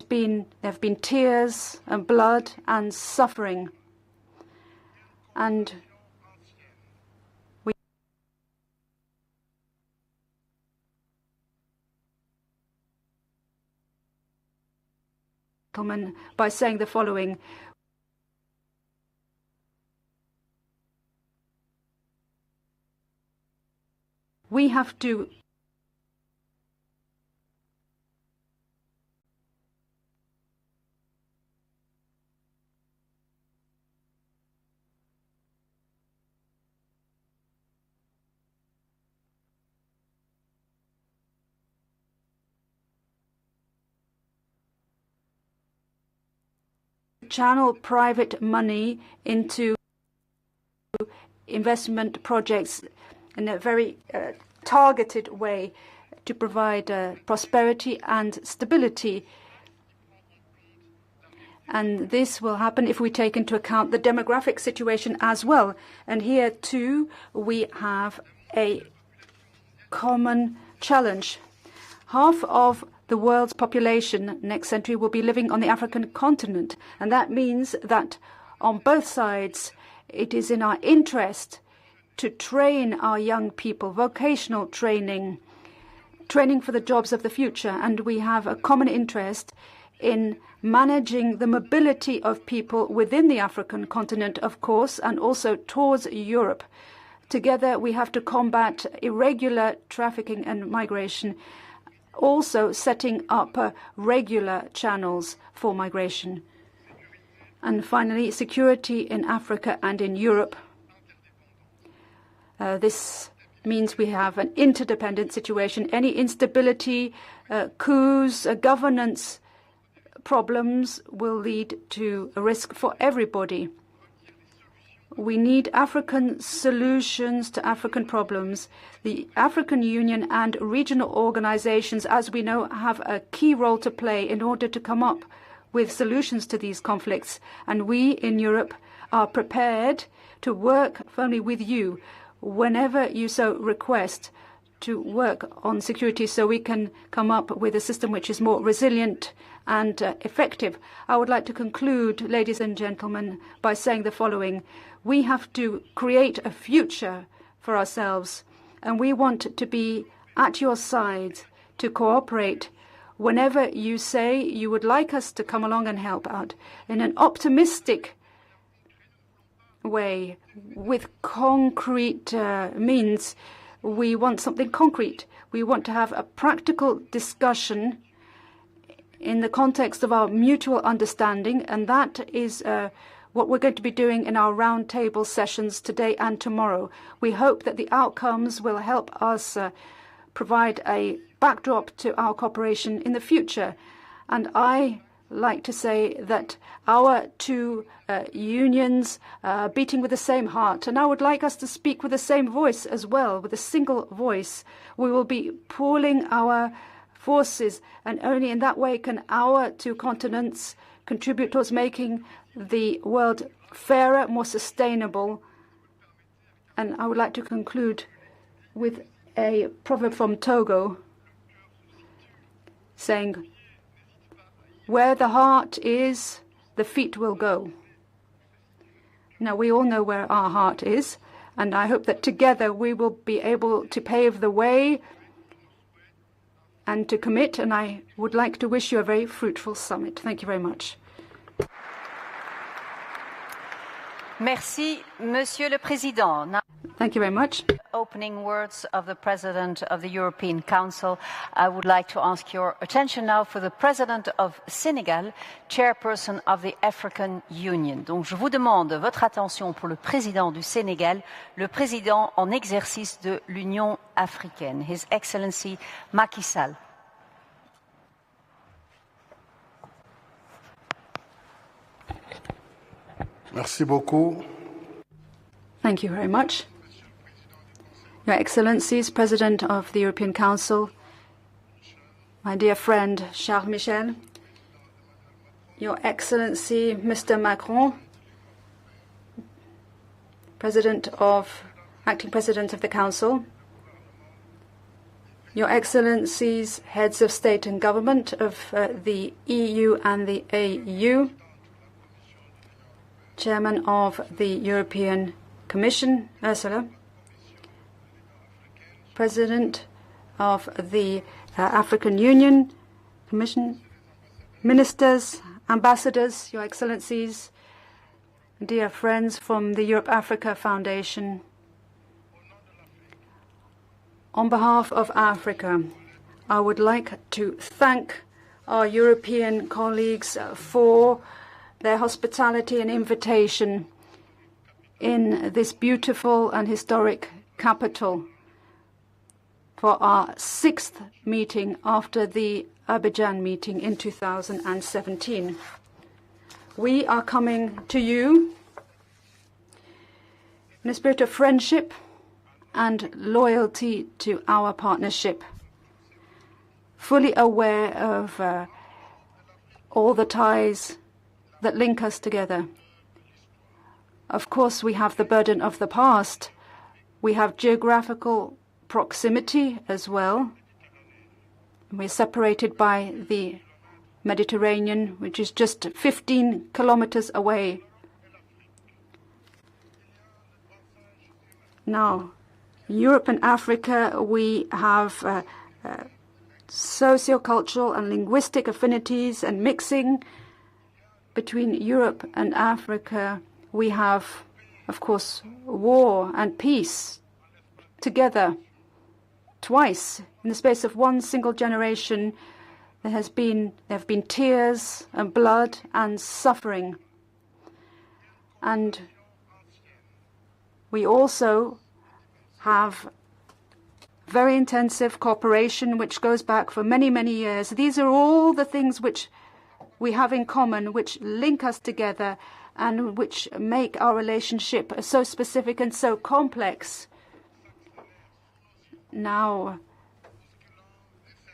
There have been tears and blood and suffering. And by saying the following: we have to channel private money into investment projects in a very targeted way to provide prosperity and stability. And this will happen if we take into account the demographic situation as well. And here too we have a common challenge. Half of the world's population next century will be living on the African continent, and that means that on both sides it is in our interest to train our young people, vocational training for the jobs of the future. And we have a common interest in managing the mobility of people within the African continent, of course, and also towards Europe. Together we have to combat irregular trafficking and migration, also setting up regular channels for migration. And finally, security in Africa and in Europe. This means we have an interdependent situation. Any instability, coups, governance problems will lead to a risk for everybody. We need African solutions to African problems. The African Union and regional organizations, as we know, have a key role to play in order to come up with solutions to these conflicts. And we in Europe are prepared to work firmly with you whenever you so request, to work on security so we can come up with a system which is more resilient and effective. I would like to conclude, ladies and gentlemen, by saying the following. We have to create a future for ourselves, and we want to be at your side to cooperate whenever you say you would like us to come along and help out in an optimistic way with concrete means. We want something concrete. We want to have a practical discussion in the context of our mutual understanding, and that is what we're going to be doing in our roundtable sessions today and tomorrow. We hope that the outcomes will help us provide a backdrop to our cooperation in the future. And I like to say that our two unions are beating with the same heart, and I would like us to speak with the same voice as well, with a single voice. We will be pooling our forces, and only in that way can our two continents contribute towards making the world fairer, more sustainable. And I would like to conclude with a proverb from Togo saying, "Where the heart is, the feet will go." Now, we all know where our heart is, and I hope that together we will be able to pave the way and to commit, and I would like to wish you a very fruitful summit. Thank you very much. Merci, Monsieur le Président. Now, thank you very much. Opening words of the President of the European Council. I would like to ask your attention now for the President of Senegal, Chairperson of the African Union. Donc, je vous demande votre attention pour le Président du Sénégal, le Président en exercice de l'Union africaine, His Excellency Macky Sall. Merci beaucoup. Thank you very much. Your Excellencies, President of the European Council, my dear friend Charles Michel, Your Excellency Mr. Macron, Acting President of the Council, Your Excellencies, heads of state and government of the EU and the AU, Chairman of the European Commission, Ursula, President of the African Union Commission, Ministers, Ambassadors, Your Excellencies, dear friends from the Europe-Africa Foundation. On behalf of Africa, I would like to thank our European colleagues for their hospitality and invitation in this beautiful and historic capital for our 6th meeting after the Abidjan meeting in 2017. We are coming to you in a spirit of friendship and loyalty to our partnership, fully aware of all the ties that link us together. Of course, we have the burden of the past. We have geographical proximity as well. We're separated by the Mediterranean, which is just 15 kilometers away. Now, Europe and Africa, we have socio-cultural and linguistic affinities and mixing. Between Europe and Africa, we have, of course, war and peace together. Twice, in the space of one single generation, there have been tears and blood and suffering. And we also have very intensive cooperation which goes back for many, many years. These are all the things which we have in common, which link us together and which make our relationship so specific and so complex. Now,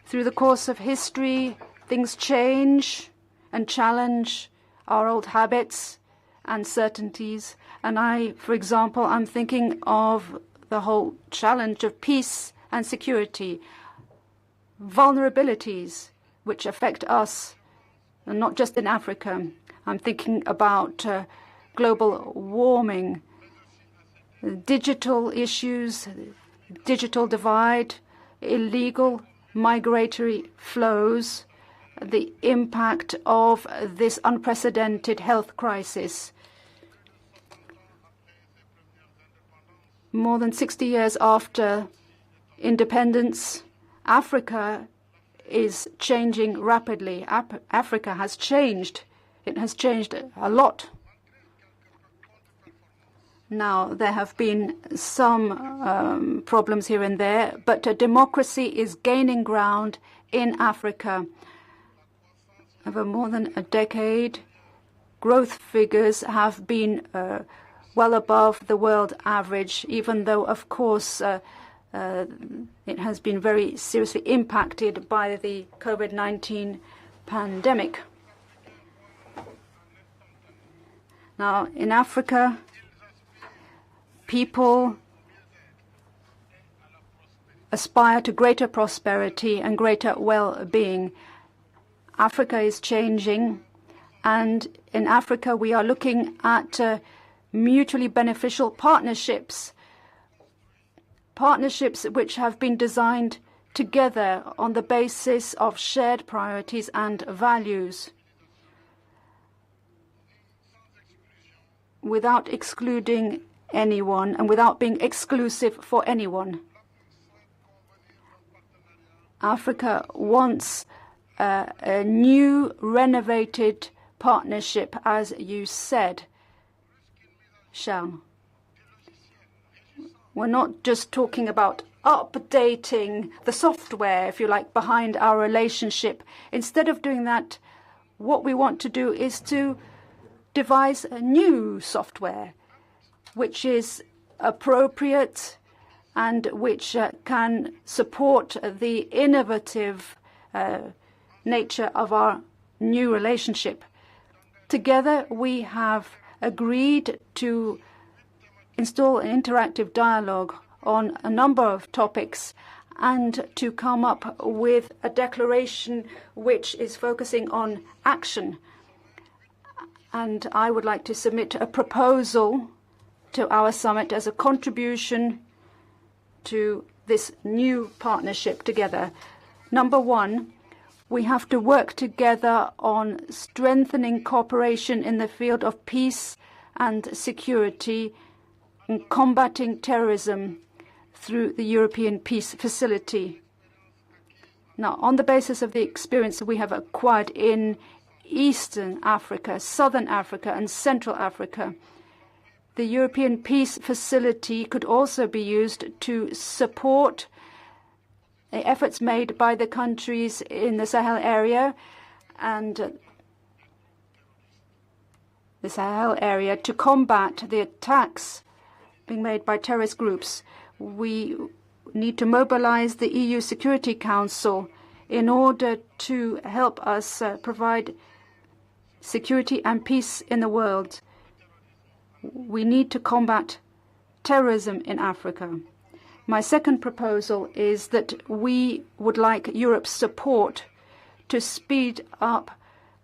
through the course of history, things change and challenge our old habits and certainties. And for example, I'm thinking of the whole challenge of peace and security, vulnerabilities which affect us, and not just in Africa. I'm thinking about global warming, digital issues, digital divide, illegal migratory flows, the impact of this unprecedented health crisis. More than 60 years after independence, Africa is changing rapidly. Africa has changed. It has changed a lot. Now, there have been some problems here and there, but democracy is gaining ground in Africa. Over more than a decade, growth figures have been well above the world average, even though, of course, it has been very seriously impacted by the COVID-19 pandemic. Now, in Africa, people aspire to greater prosperity and greater well-being. Africa is changing, and in Africa we are looking at mutually beneficial partnerships which have been designed together on the basis of shared priorities and values, without excluding anyone and without being exclusive for anyone. Africa wants a new, renovated partnership, as you said, Charles. We're not just talking about updating the software, if you like, behind our relationship. Instead of doing that, what we want to do is to devise a new software which is appropriate and which can support the innovative nature of our new relationship. Together, we have agreed to install an interactive dialogue on a number of topics, and to come up with a declaration which is focusing on action. And I would like to submit a proposal to our summit as a contribution to this new partnership together. Number one, we have to work together on strengthening cooperation in the field of peace and security and combating terrorism through the European Peace Facility. Now, on the basis of the experience we have acquired in Eastern Africa, Southern Africa, and Central Africa, the European Peace Facility could also be used to support the efforts made by the countries in the Sahel area and the Sahel area to combat the attacks being made by terrorist groups. We need to mobilize the EU Security Council in order to help us provide security and peace in the world. We need to combat terrorism in Africa. My second proposal is that we would like Europe's support to speed up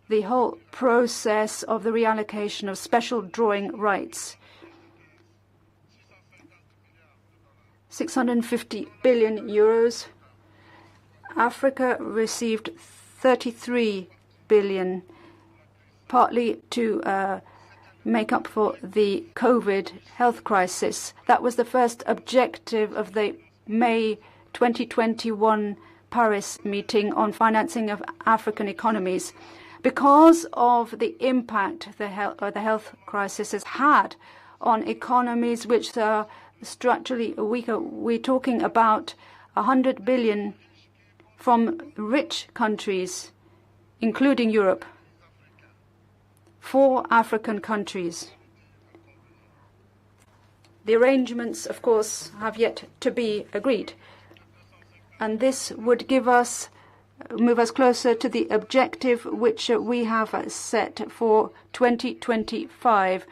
the whole process of the reallocation of special drawing rights. 650 billion euros. Africa received 33 billion, partly to make up for the COVID health crisis. That was the first objective of the May 2021 Paris meeting on financing of African economies. Because of the impact the health crisis has had on economies which are structurally weaker, we're talking about 100 billion from rich countries, including Europe, for African countries. The arrangements, of course, have yet to be agreed, and this would move us closer to the objective which we have set for 2025,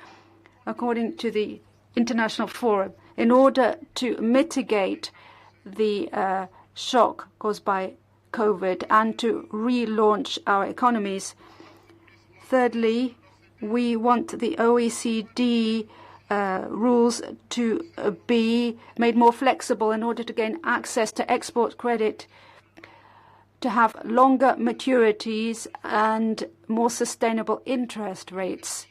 according to the International Forum, in order to mitigate the shock caused by COVID and to relaunch our economies. Thirdly, we want the OECD rules to be made more flexible in order to gain access to export credit, to have longer maturities and more sustainable interest rates.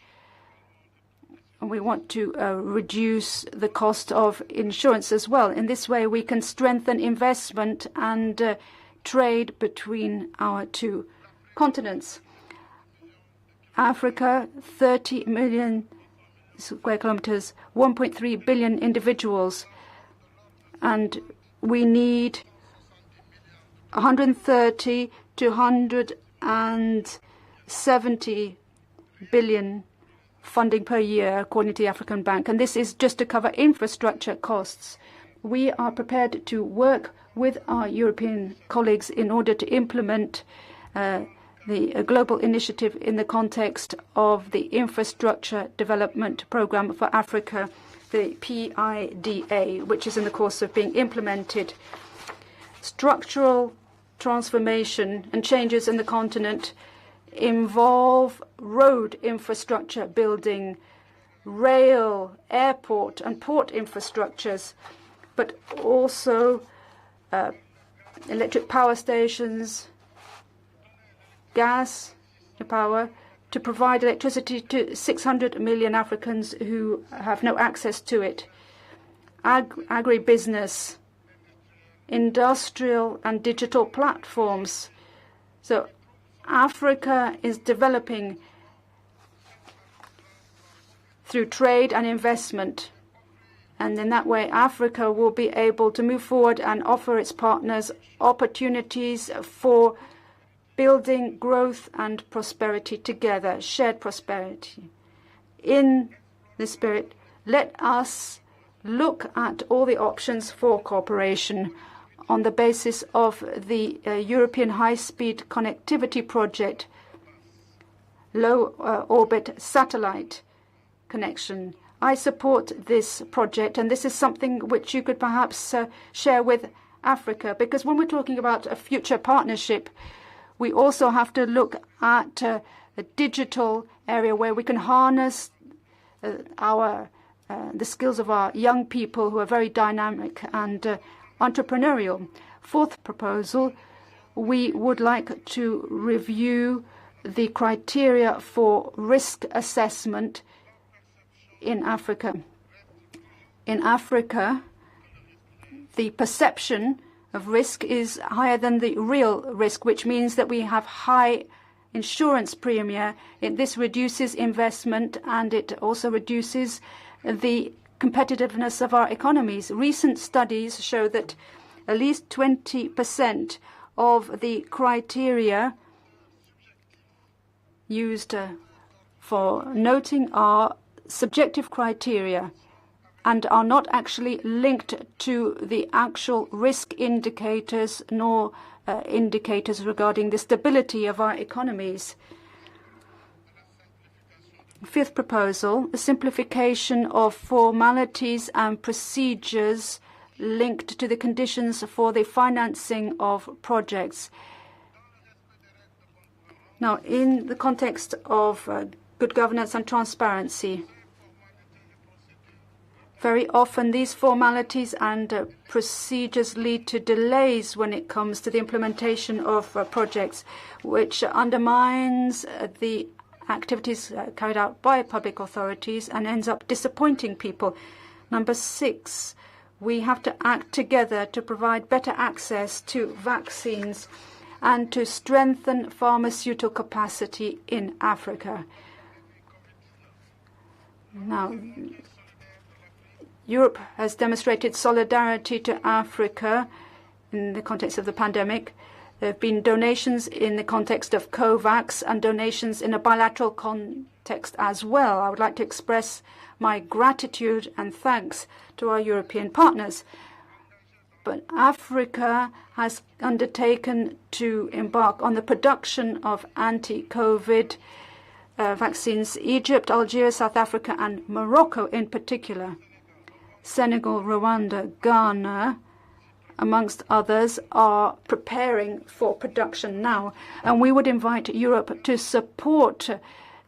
We want to reduce the cost of insurance as well. In this way, we can strengthen investment and trade between our two continents. Africa, 30 million square kilometers, 1.3 billion individuals, and we need 130 to 170 billion funding per year, according to the African Bank, and this is just to cover infrastructure costs. We are prepared to work with our European colleagues in order to implement the global initiative in the context of the Infrastructure Development Programme for Africa, the PIDA, which is in the course of being implemented. Structural transformation and changes in the continent involve road infrastructure building, rail, airport and port infrastructures, but also electric power stations, gas power, to provide electricity to 600 million Africans who have no access to it. Agribusiness, industrial and digital platforms. So Africa is developing through trade and investment. And in that way, Africa will be able to move forward and offer its partners opportunities for building growth and prosperity together, shared prosperity. In this spirit, let us look at all the options for cooperation on the basis of the European high-speed connectivity project, low-orbit satellite connection. I support this project, and this is something which you could perhaps share with Africa. Because when we're talking about a future partnership, we also have to look at a digital area where we can harness the skills of our young people who are very dynamic and entrepreneurial. Fourth proposal, we would like to review the criteria for risk assessment in Africa. In Africa, the perception of risk is higher than the real risk, which means that we have high insurance premium. This reduces investment and it also reduces the competitiveness of our economies. Recent studies show that at least 20% of the criteria used for noting are subjective criteria and are not actually linked to the actual risk indicators nor indicators regarding the stability of our economies. Fifth proposal, a simplification of formalities and procedures linked to the conditions for the financing of projects. Now, in the context of good governance and transparency, very often these formalities and procedures lead to delays when it comes to the implementation of projects, which undermines the activities carried out by public authorities and ends up disappointing people. Number 6, we have to act together to provide better access to vaccines and to strengthen pharmaceutical capacity in Africa. Now, Europe has demonstrated solidarity to Africa in the context of the pandemic. There have been donations in the context of COVAX and donations in a bilateral context as well. I would like to express my gratitude and thanks to our European partners. But Africa has undertaken to embark on the production of anti-COVID vaccines. Egypt, Algeria, South Africa and Morocco in particular. Senegal, Rwanda, Ghana, amongst others, are preparing for production now. And we would invite Europe to support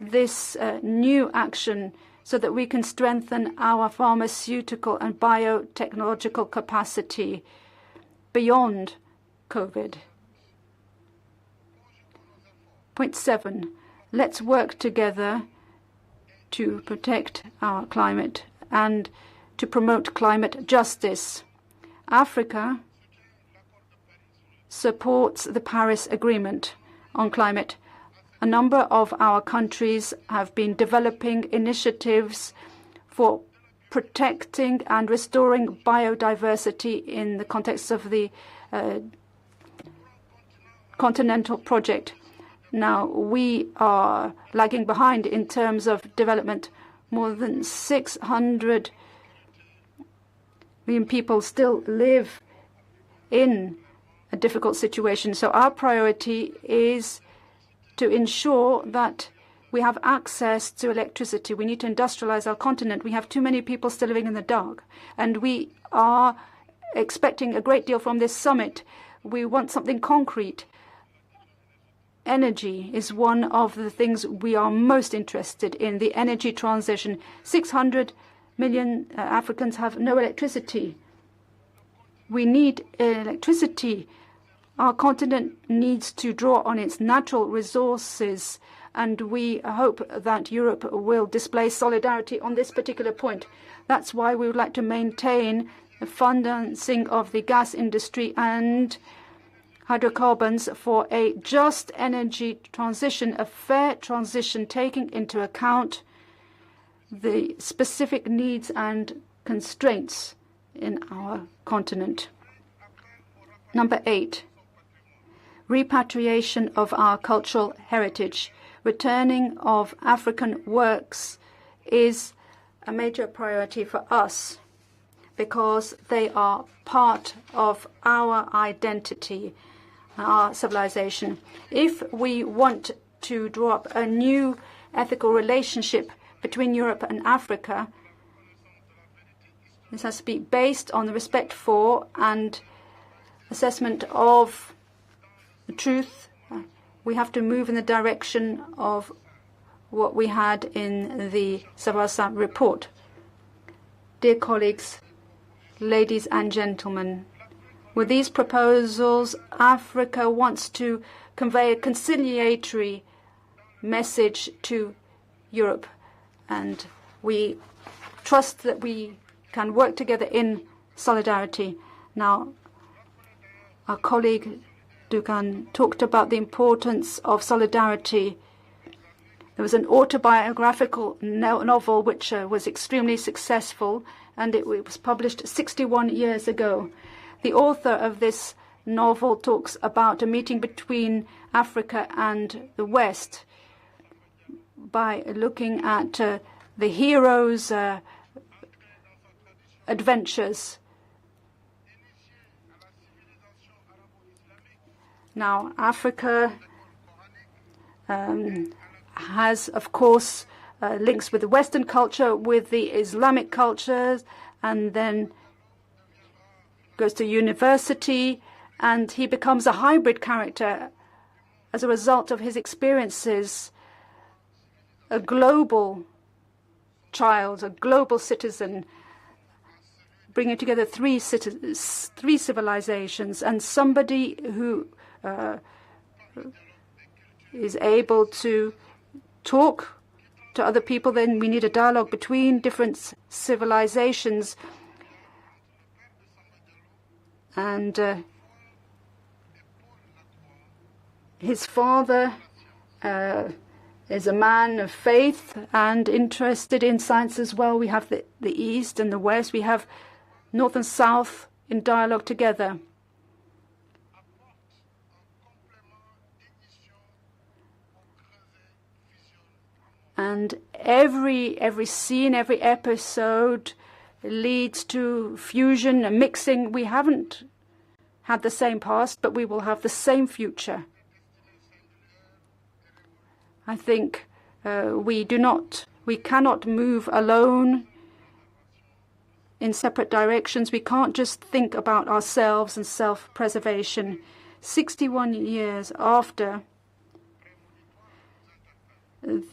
this new action so that we can strengthen our pharmaceutical and biotechnological capacity beyond COVID. Point 7. Let's work together to protect our climate and to promote climate justice. Africa supports the Paris Agreement on climate. A number of our countries have been developing initiatives for protecting and restoring biodiversity in the context of the continental project. Now, we are lagging behind in terms of development. More than 600 million people still live in a difficult situation. So our priority is to ensure that we have access to electricity. We need to industrialize our continent. We have too many people still living in the dark. And we are expecting a great deal from this summit. We want something concrete. Energy is one of the things we are most interested in, the energy transition. 600 million Africans have no electricity. We need electricity. Our continent needs to draw on its natural resources, and we hope that Europe will display solidarity on this particular point. That's why we would like to maintain the financing of the gas industry and hydrocarbons for a just energy transition, a fair transition, taking into account the specific needs and constraints in our continent. Number 8, repatriation of our cultural heritage. Returning of African works is a major priority for us because they are part of our identity, our civilization. If we want to draw up a new ethical relationship between Europe and Africa, this has to be based on the respect for and assessment of the truth. We have to move in the direction of what we had in the Savasa report. Dear colleagues, ladies and gentlemen, with these proposals, Africa wants to convey a conciliatory message to Europe, and we trust that we can work together in solidarity. Now, our colleague Dugan talked about the importance of solidarity. There was an autobiographical novel which was extremely successful, and it was published 61 years ago. The author of this novel talks about a meeting between Africa and the West by looking at the heroes' adventures. Now, Africa has, of course, links with the Western culture, with the Islamic cultures, and then goes to university, and he becomes a hybrid character as a result of his experiences, a global child, a global citizen, bringing together three civilizations, and somebody who is able to talk to other people. Then we need a dialogue between different civilizations. And his father is a man of faith and interested in science as well. We have the East and the West. We have North and South in dialogue together. And every scene, every episode leads to fusion and mixing. We haven't had the same past, but we will have the same future. I think we cannot move alone in separate directions. We can't just think about ourselves and self-preservation. 61 years after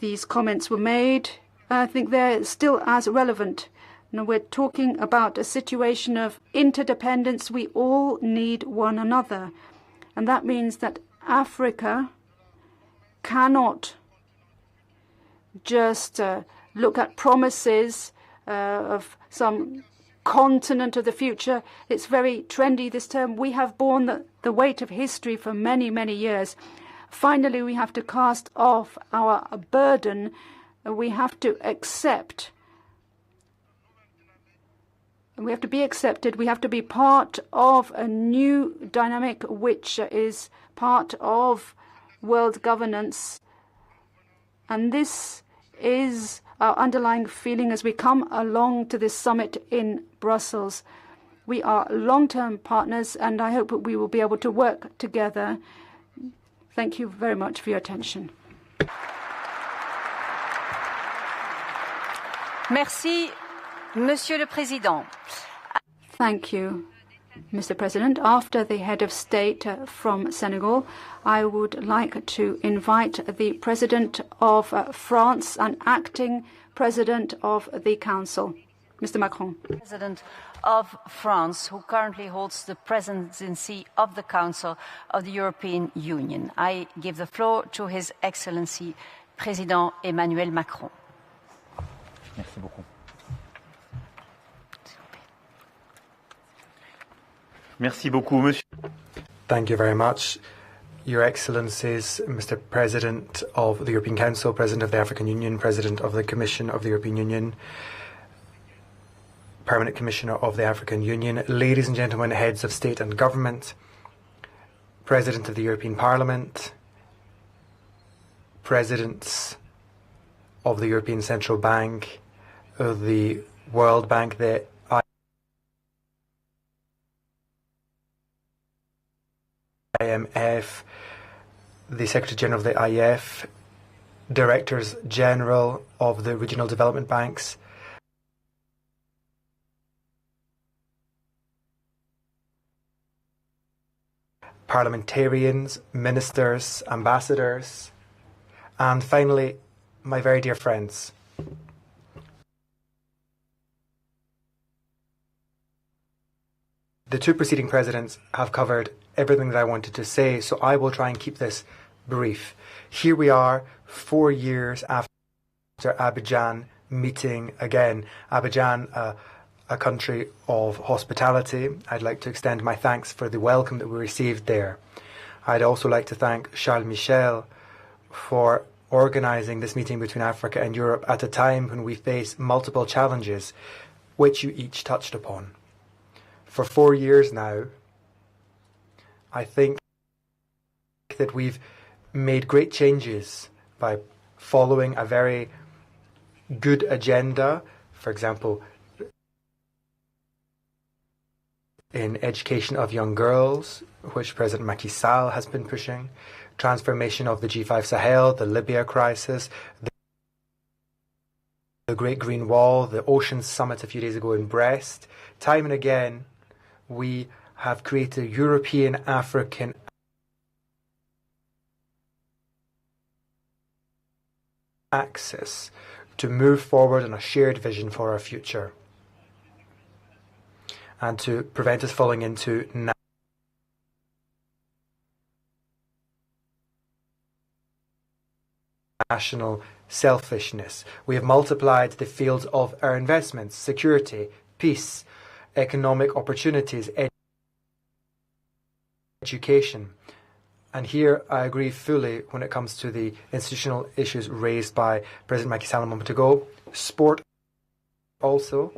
these comments were made, I think they're still as relevant. Now, we're talking about a situation of interdependence. We all need one another. And that means that Africa cannot just look at promises of some continent of the future. It's very trendy, this term. We have borne the weight of history for many, many years. Finally, we have to cast off our burden. We have to accept. We have to be accepted. We have to be part of a new dynamic, which is part of world governance. And this is our underlying feeling as we come along to this summit in Brussels. We are long-term partners, and I hope that we will be able to work together. Thank you very much for your attention. Merci, Monsieur le Président. Thank you, Mr. President. After the head of state from Senegal, I would like to invite the President of France and acting President of the Council, Mr. Macron. President of France, who currently holds the presidency of the Council of the European Union. I give the floor to His Excellency, Président Emmanuel Macron. Merci beaucoup. Merci beaucoup, Monsieur. Thank you very much. Your Excellencies, Mr. President of the European Council, President of the African Union, President of the Commission of the European Union, Permanent Commissioner of the African Union, ladies and gentlemen, heads of state and government, President of the European Parliament, Presidents of the European Central Bank, of the World Bank, the IMF, the Secretary General of the IF, Directors General of the Regional Development Banks, parliamentarians, ministers, ambassadors, and finally, my very dear friends. The two preceding presidents have covered everything that I wanted to say, so I will try and keep this brief. Here we are, 4 years after Abidjan meeting again. Abidjan, a country of hospitality. I'd like to extend my thanks for the welcome that we received there. I'd also like to thank Charles Michel for organising this meeting between Africa and Europe at a time when we face multiple challenges, which you each touched upon. For 4 years now, I think that we've made great changes by following a very good agenda. For example, in education of young girls, which President Macky Sall has been pushing, transformation of the G5 Sahel, the Libya crisis, the Great Green Wall, the Ocean Summit a few days ago in Brest. Time and again, we have created a European-African axis to move forward on a shared vision for our future and to prevent us falling into national selfishness. We have multiplied the fields of our investments: security, peace, economic opportunities, education. And here I agree fully when it comes to the institutional issues raised by President Macky Sall a moment ago. Sport also.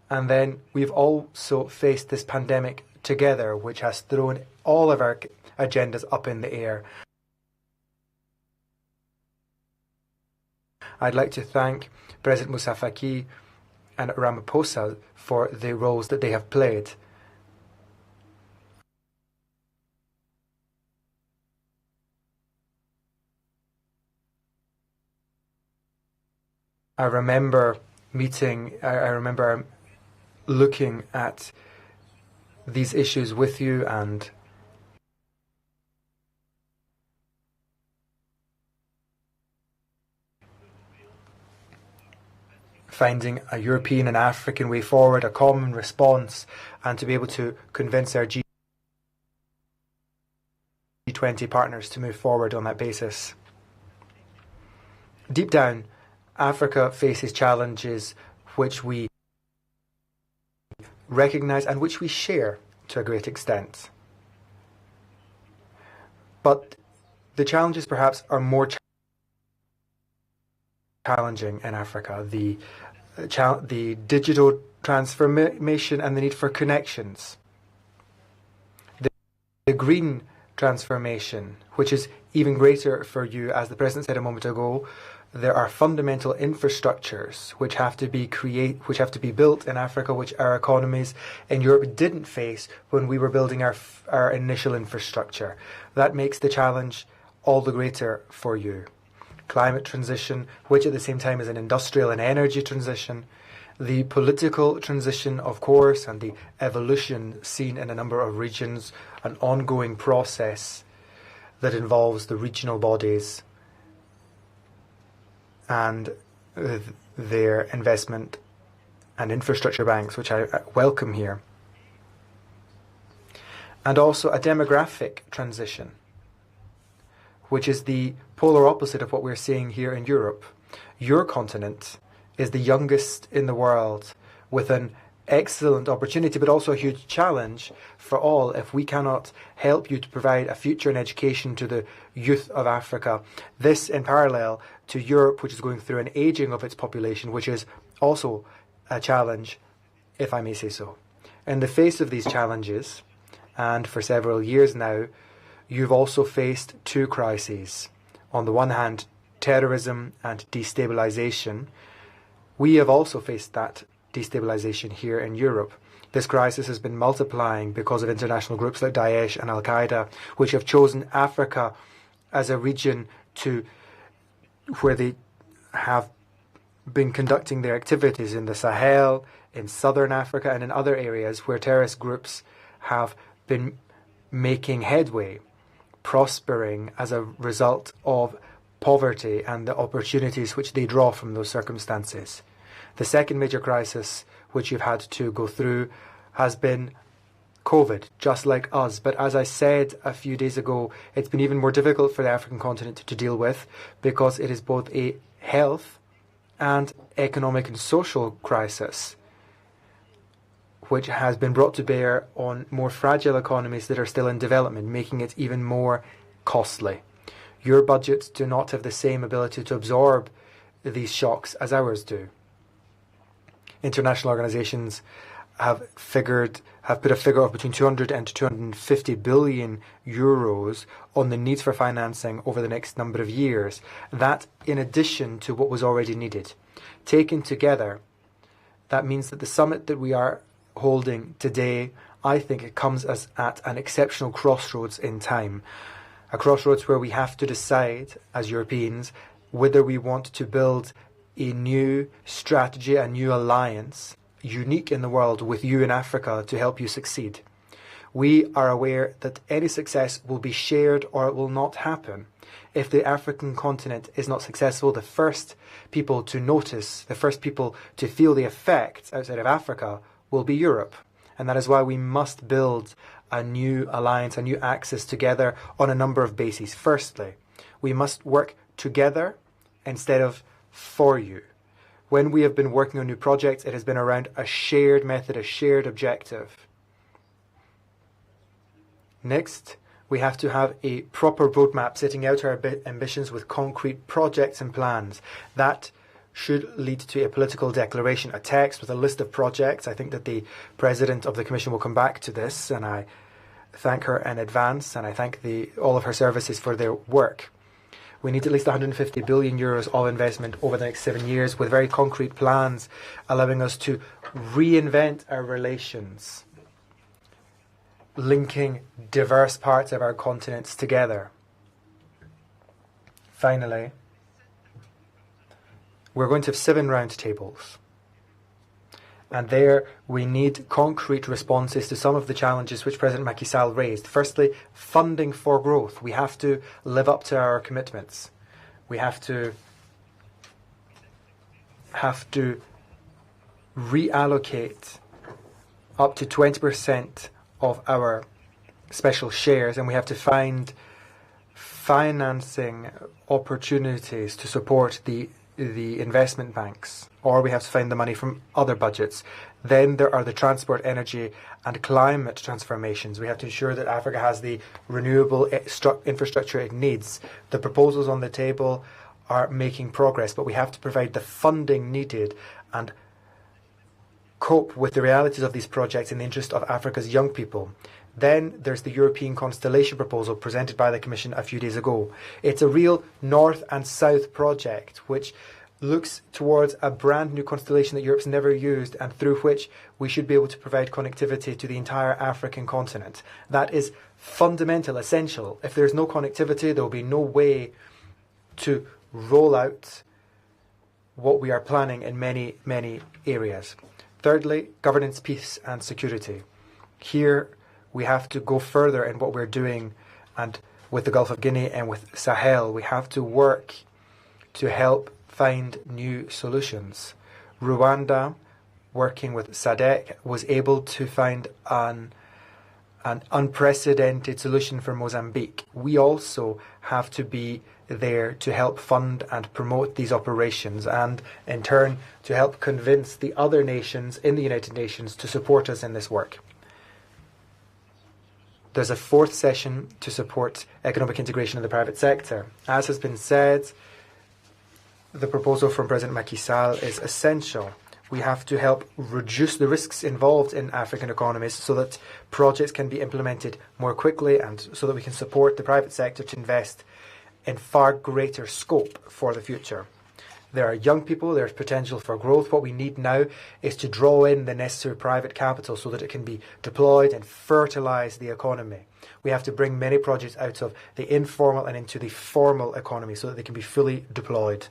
And then we've also faced this pandemic together, which has thrown all of our agendas up in the air. I'd like to thank President Moussa Faki and Ramaphosa for the roles that they have played. I remember looking at these issues with you and finding a European and African way forward, a common response, and to be able to convince our G20 partners to move forward on that basis. Deep down, Africa faces challenges which we recognise and which we share to a great extent. But the challenges perhaps are more challenging in Africa. The digital transformation and the need for connections. The green transformation, which is even greater for you, as the President said a moment ago. There are fundamental infrastructures which have to be built in Africa, which our economies in Europe didn't face when we were building our initial infrastructure. That makes the challenge all the greater for you. Climate transition, which at the same time is an industrial and energy transition. The political transition, of course, and the evolution seen in a number of regions, an ongoing process that involves the regional bodies and their investment and infrastructure banks, which I welcome here. And also a demographic transition, which is the polar opposite of what we're seeing here in Europe. Your continent is the youngest in the world, with an excellent opportunity, but also a huge challenge for all if we cannot help you to provide a future in education to the youth of Africa. This in parallel to Europe, which is going through an ageing of its population, which is also a challenge, if I may say so. In the face of these challenges, and for several years now, you've also faced two crises. On the one hand, terrorism and destabilization. We have also faced that destabilization here in Europe. This crisis has been multiplying because of international groups like Daesh and Al-Qaeda, which have chosen Africa as a region where they have been conducting their activities in the Sahel, in southern Africa, and in other areas where terrorist groups have been making headway, prospering as a result of poverty and the opportunities which they draw from those circumstances. The second major crisis which you've had to go through has been COVID, just like us. But as I said a few days ago, it's been even more difficult for the African continent to deal with because it is both a health and economic and social crisis which has been brought to bear on more fragile economies that are still in development, making it even more costly. Your budgets do not have the same ability to absorb these shocks as ours do. International organisations have put a figure of between 200 and 250 billion euros on the needs for financing over the next number of years. That in addition to what was already needed. Taken together, that means that the summit that we are holding today, I think it comes as at an exceptional crossroads in time. A crossroads where we have to decide as Europeans whether we want to build a new strategy, a new alliance, unique in the world with you in Africa to help you succeed. We are aware that any success will be shared or it will not happen. If the African continent is not successful, the first people to notice, the first people to feel the effect outside of Africa will be Europe. And that is why we must build a new alliance, a new axis together on a number of bases. Firstly, we must work together instead of for you. When we have been working on new projects, it has been around a shared method, a shared objective. Next, we have to have a proper roadmap setting out our ambitions with concrete projects and plans. That should lead to a political declaration, a text with a list of projects. I think that the President of the Commission will come back to this, and I thank her in advance, and I thank all of her services for their work. We need at least 150 billion euros of investment over the next 7 years with very concrete plans allowing us to reinvent our relations, linking diverse parts of our continents together. Finally, we're going to have 7 round tables. And there we need concrete responses to some of the challenges which President Macky Sall raised. Firstly, funding for growth. We have to live up to our commitments. We have to reallocate up to 20% of our special shares, and we have to find financing opportunities to support the investment banks, or we have to find the money from other budgets. Then there are the transport, energy and climate transformations. We have to ensure that Africa has the renewable infrastructure it needs. The proposals on the table are making progress, but we have to provide the funding needed and cope with the realities of these projects in the interest of Africa's young people. Then there's the European Constellation proposal presented by the Commission a few days ago. It's a real north and south project which looks towards a brand new constellation that Europe's never used and through which we should be able to provide connectivity to the entire African continent. That is fundamental, essential. If there's no connectivity, there will be no way to roll out what we are planning in many, many areas. Thirdly, governance, peace and security. Here we have to go further in what we're doing, and with the Gulf of Guinea and with Sahel, we have to work to help find new solutions. Rwanda, working with SADC, was able to find an unprecedented solution for Mozambique. We also have to be there to help fund and promote these operations and, in turn, to help convince the other nations in the United Nations to support us in this work. There's a 4th session to support economic integration in the private sector. As has been said, the proposal from President Macky Sall is essential. We have to help reduce the risks involved in African economies so that projects can be implemented more quickly and so that we can support the private sector to invest in far greater scope for the future. There are young people, there's potential for growth. What we need now is to draw in the necessary private capital so that it can be deployed and fertilise the economy. We have to bring many projects out of the informal and into the formal economy so that they can be fully deployed.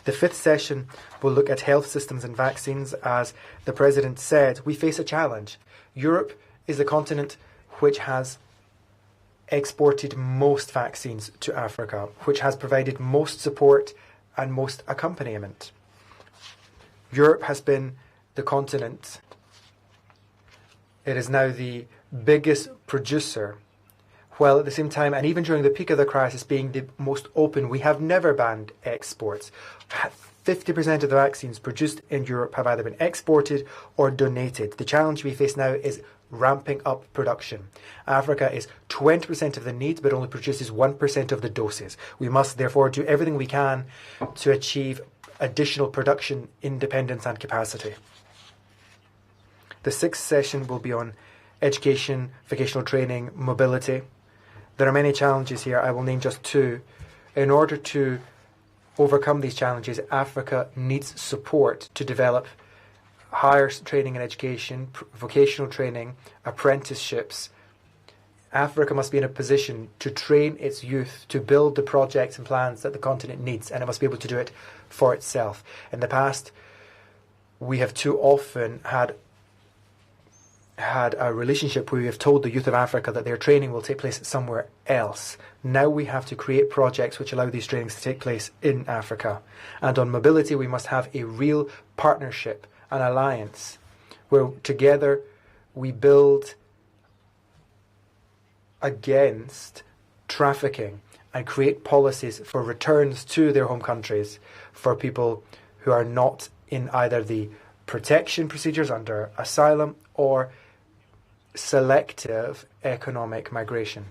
The 5th session will look at health systems and vaccines. As the President said, we face a challenge. Europe is a continent which has exported most vaccines to Africa, which has provided most support and most accompaniment. Europe has been the continent. It is now the biggest producer, while at the same time, and even during the peak of the crisis, being the most open. We have never banned exports. 50% of the vaccines produced in Europe have either been exported or donated. The challenge we face now is ramping up production. Africa is 20% of the needs, but only produces 1% of the doses. We must therefore do everything we can to achieve additional production independence and capacity. The sixth session will be on education, vocational training, mobility. There are many challenges here. I will name just two. In order to overcome these challenges, Africa needs support to develop higher training and education, vocational training, apprenticeships. Africa must be in a position to train its youth to build the projects and plans that the continent needs, and it must be able to do it for itself. In the past, we have too often had a relationship where we have told the youth of Africa that their training will take place somewhere else. Now we have to create projects which allow these trainings to take place in Africa. And on mobility, we must have a real partnership, an alliance, where together we build against trafficking and create policies for returns to their home countries for people who are not in either the protection procedures under asylum or selective economic migration.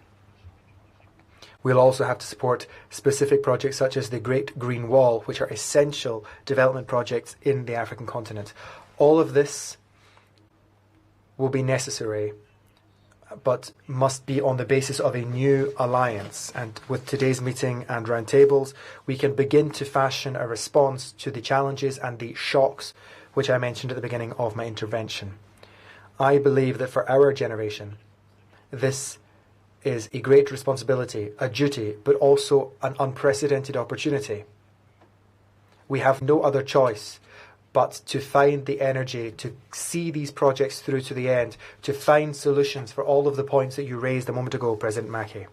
We'll also have to support specific projects such as the Great Green Wall, which are essential development projects in the African continent. All of this will be necessary, but must be on the basis of a new alliance. And with today's meeting and roundtables, we can begin to fashion a response to the challenges and the shocks which I mentioned at the beginning of my intervention. I believe that for our generation, this is a great responsibility, a duty, but also an unprecedented opportunity. We have no other choice but to find the energy to see these projects through to the end, to find solutions for all of the points that you raised a moment ago, President Mackey.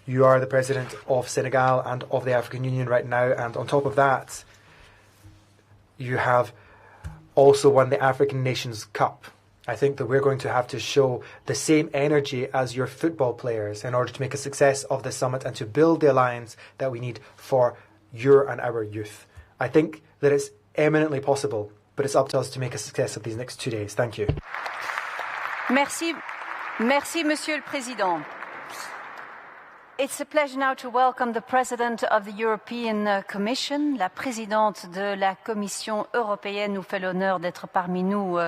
You are the President of Senegal and of the African Union right now, and on top of that, you have also won the African Nations Cup. I think that we're going to have to show the same energy as your football players in order to make a success of the summit and to build the alliance that we need for your and our youth. I think that it's eminently possible, but it's up to us to make a success of these next 2 days. Thank you. Merci, Monsieur le Président. It's a pleasure now to welcome the President of the European Commission. La présidente de la Commission européenne nous fait l'honneur d'être parmi nous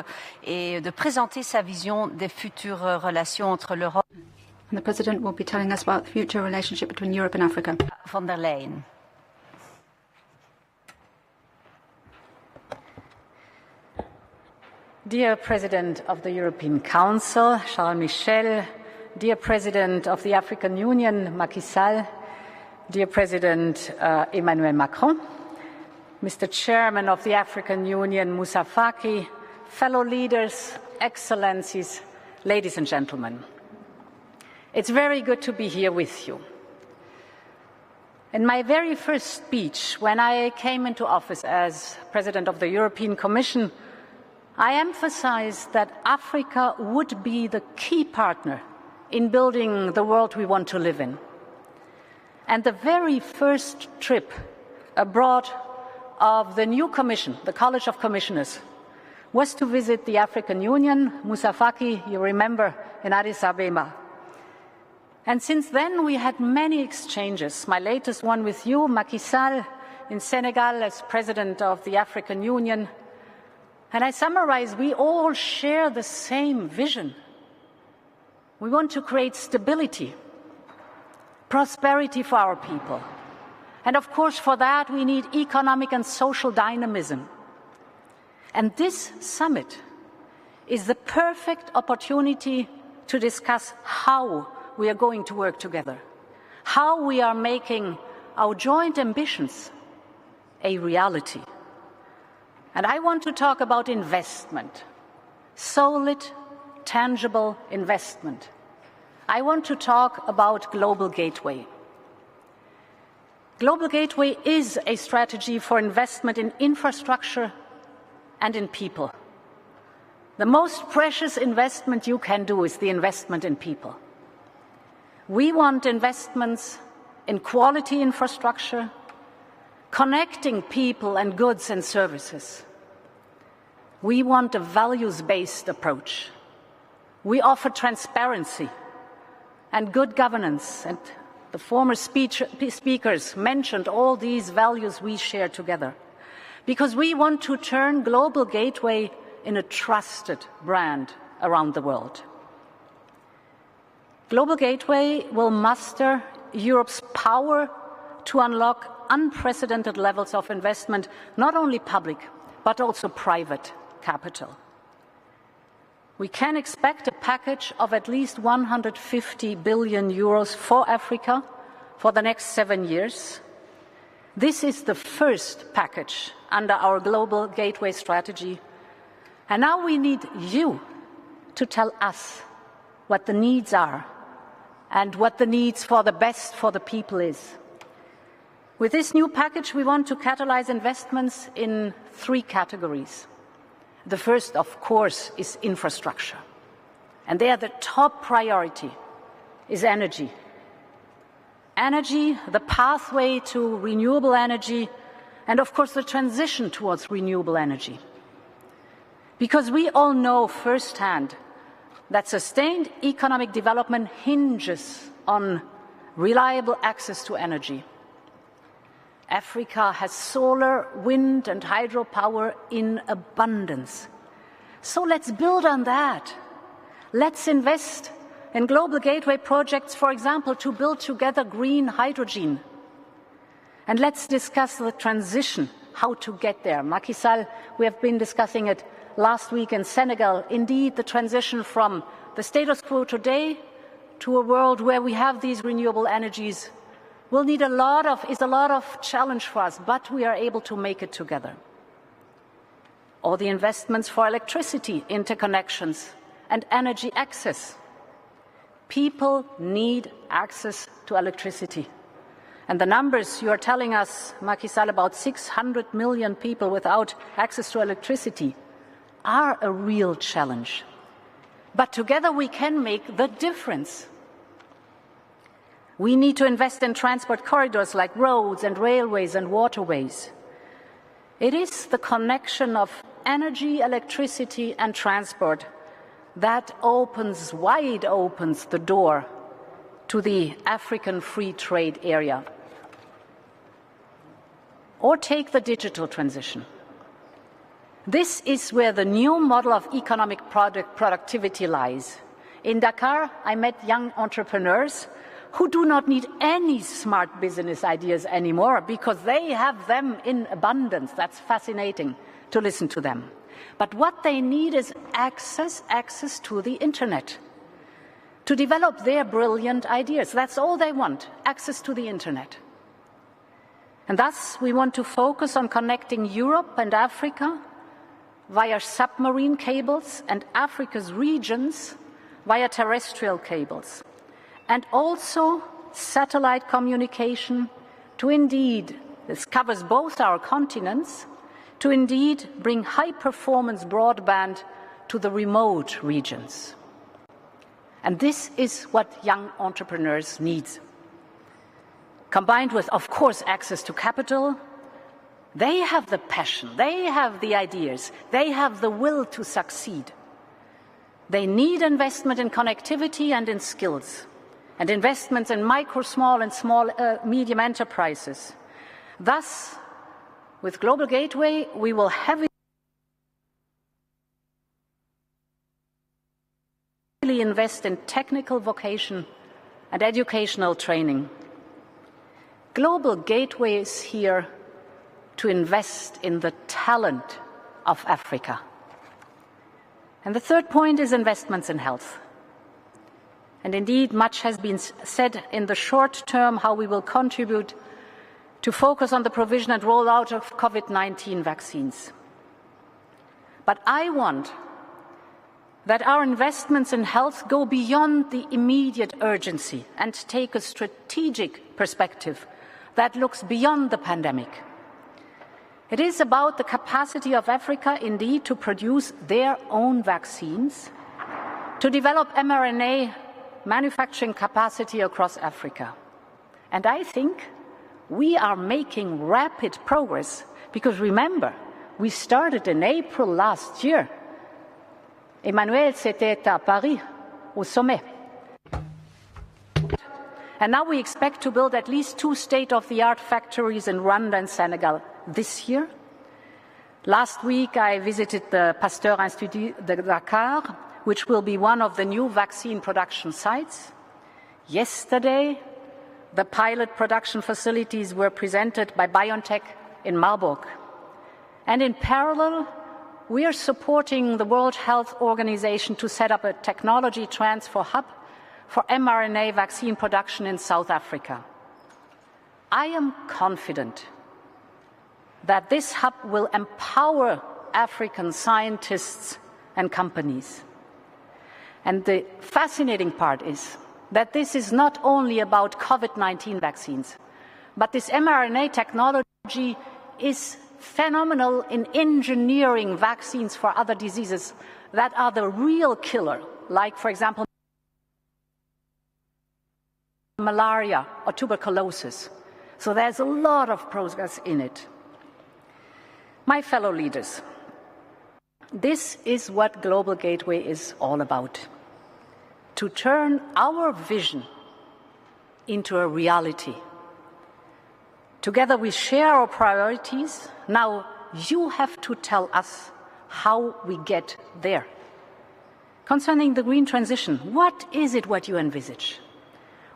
et de présenter sa vision des futures relations entre l'Europe. And the President will be telling us about the future relationship between Europe and Africa. Von der Leyen. Dear President of the European Council, Charles Michel, dear President of the African Union, Macky Sall, dear President Emmanuel Macron, Mr. Chairman of the African Union, Moussa Faki, fellow leaders, excellencies, ladies and gentlemen. It's very good to be here with you. In my very first speech, when I came into office as President of the European Commission, I emphasized that Africa would be the key partner in building the world we want to live in. And the very first trip abroad of the new Commission, the College of Commissioners, was to visit the African Union, Moussa Faki, you remember, in Addis Ababa. And since then we had many exchanges, my latest one with you, Macky Sall, in Senegal as President of the African Union. And I summarize, we all share the same vision. We want to create stability, prosperity for our people. And of course, for that, we need economic and social dynamism. And this summit is the perfect opportunity to discuss how we are going to work together, how we are making our joint ambitions a reality. And I want to talk about investment, solid, tangible investment. I want to talk about Global Gateway. Global Gateway is a strategy for investment in infrastructure and in people. The most precious investment you can do is the investment in people. We want investments in quality infrastructure, connecting people and goods and services. We want a values-based approach. We offer transparency and good governance, and the former speakers mentioned all these values we share together, because we want to turn Global Gateway in a trusted brand around the world. Global Gateway will muster Europe's power to unlock unprecedented levels of investment, not only public, but also private capital. We can expect a package of at least 150 billion euros for Africa for the next 7 years. This is the first package under our Global Gateway strategy. And now we need you to tell us what the needs are and what the needs for the best for the people is. With this new package, we want to catalyze investments in 3 categories. The first, of course, is infrastructure. And there the top priority is energy. Energy, the pathway to renewable energy, and of course the transition towards renewable energy. Because we all know firsthand that sustained economic development hinges on reliable access to energy. Africa has solar, wind and hydropower in abundance. So let's build on that. Let's invest in Global Gateway projects, for example, to build together green hydrogen. And let's discuss the transition, how to get there. Macky Sall, we have been discussing it last week in Senegal. Indeed, the transition from the status quo today to a world where we have these renewable energies will need a lot of challenge for us, but we are able to make it together. Or the investments for electricity, interconnections, and energy access. People need access to electricity. And the numbers you are telling us, Macky Sall, about 600 million people without access to electricity, are a real challenge. But together we can make the difference. We need to invest in transport corridors like roads and railways and waterways. It is the connection of energy, electricity and transport that wide opens the door to the African free trade area. Or take the digital transition. This is where the new model of economic productivity lies. In Dakar, I met young entrepreneurs who do not need any smart business ideas anymore because they have them in abundance. That's fascinating to listen to them. But what they need is access to the internet, to develop their brilliant ideas. That's all they want, access to the internet. And thus, we want to focus on connecting Europe and Africa via submarine cables and Africa's regions via terrestrial cables. And also satellite communication to indeed, this covers both our continents, to indeed bring high-performance broadband to the remote regions. And this is what young entrepreneurs need. Combined with, of course, access to capital, they have the passion, they have the ideas, they have the will to succeed. They need investment in connectivity and in skills, and investments in micro, small and medium enterprises. Thus, with Global Gateway, we will heavily invest in technical vocation and educational training. Global Gateway is here to invest in the talent of Africa. And the third point is investments in health. And indeed, much has been said in the short term how we will contribute to focus on the provision and rollout of COVID-19 vaccines. But I want that our investments in health go beyond the immediate urgency and take a strategic perspective that looks beyond the pandemic. It is about the capacity of Africa, indeed, to produce their own vaccines, to develop mRNA manufacturing capacity across Africa. And I think we are making rapid progress because, remember, we started in April last year. Emmanuel, c'était à Paris, au sommet. And now we expect to build at least 2 state-of-the-art factories in Rwanda and Senegal this year. Last week, I visited the Pasteur Institut de Dakar, which will be one of the new vaccine production sites. Yesterday, the pilot production facilities were presented by BioNTech in Marburg. And in parallel, we are supporting the World Health Organization to set up a technology transfer hub for mRNA vaccine production in South Africa. I am confident that this hub will empower African scientists and companies. And the fascinating part is that this is not only about COVID-19 vaccines, but this mRNA technology is phenomenal in engineering vaccines for other diseases that are the real killer, like, for example, malaria or tuberculosis. So there's a lot of progress in it. My fellow leaders, this is what Global Gateway is all about: to turn our vision into a reality. Together we share our priorities. Now you have to tell us how we get there. Concerning the green transition, what is it what you envisage?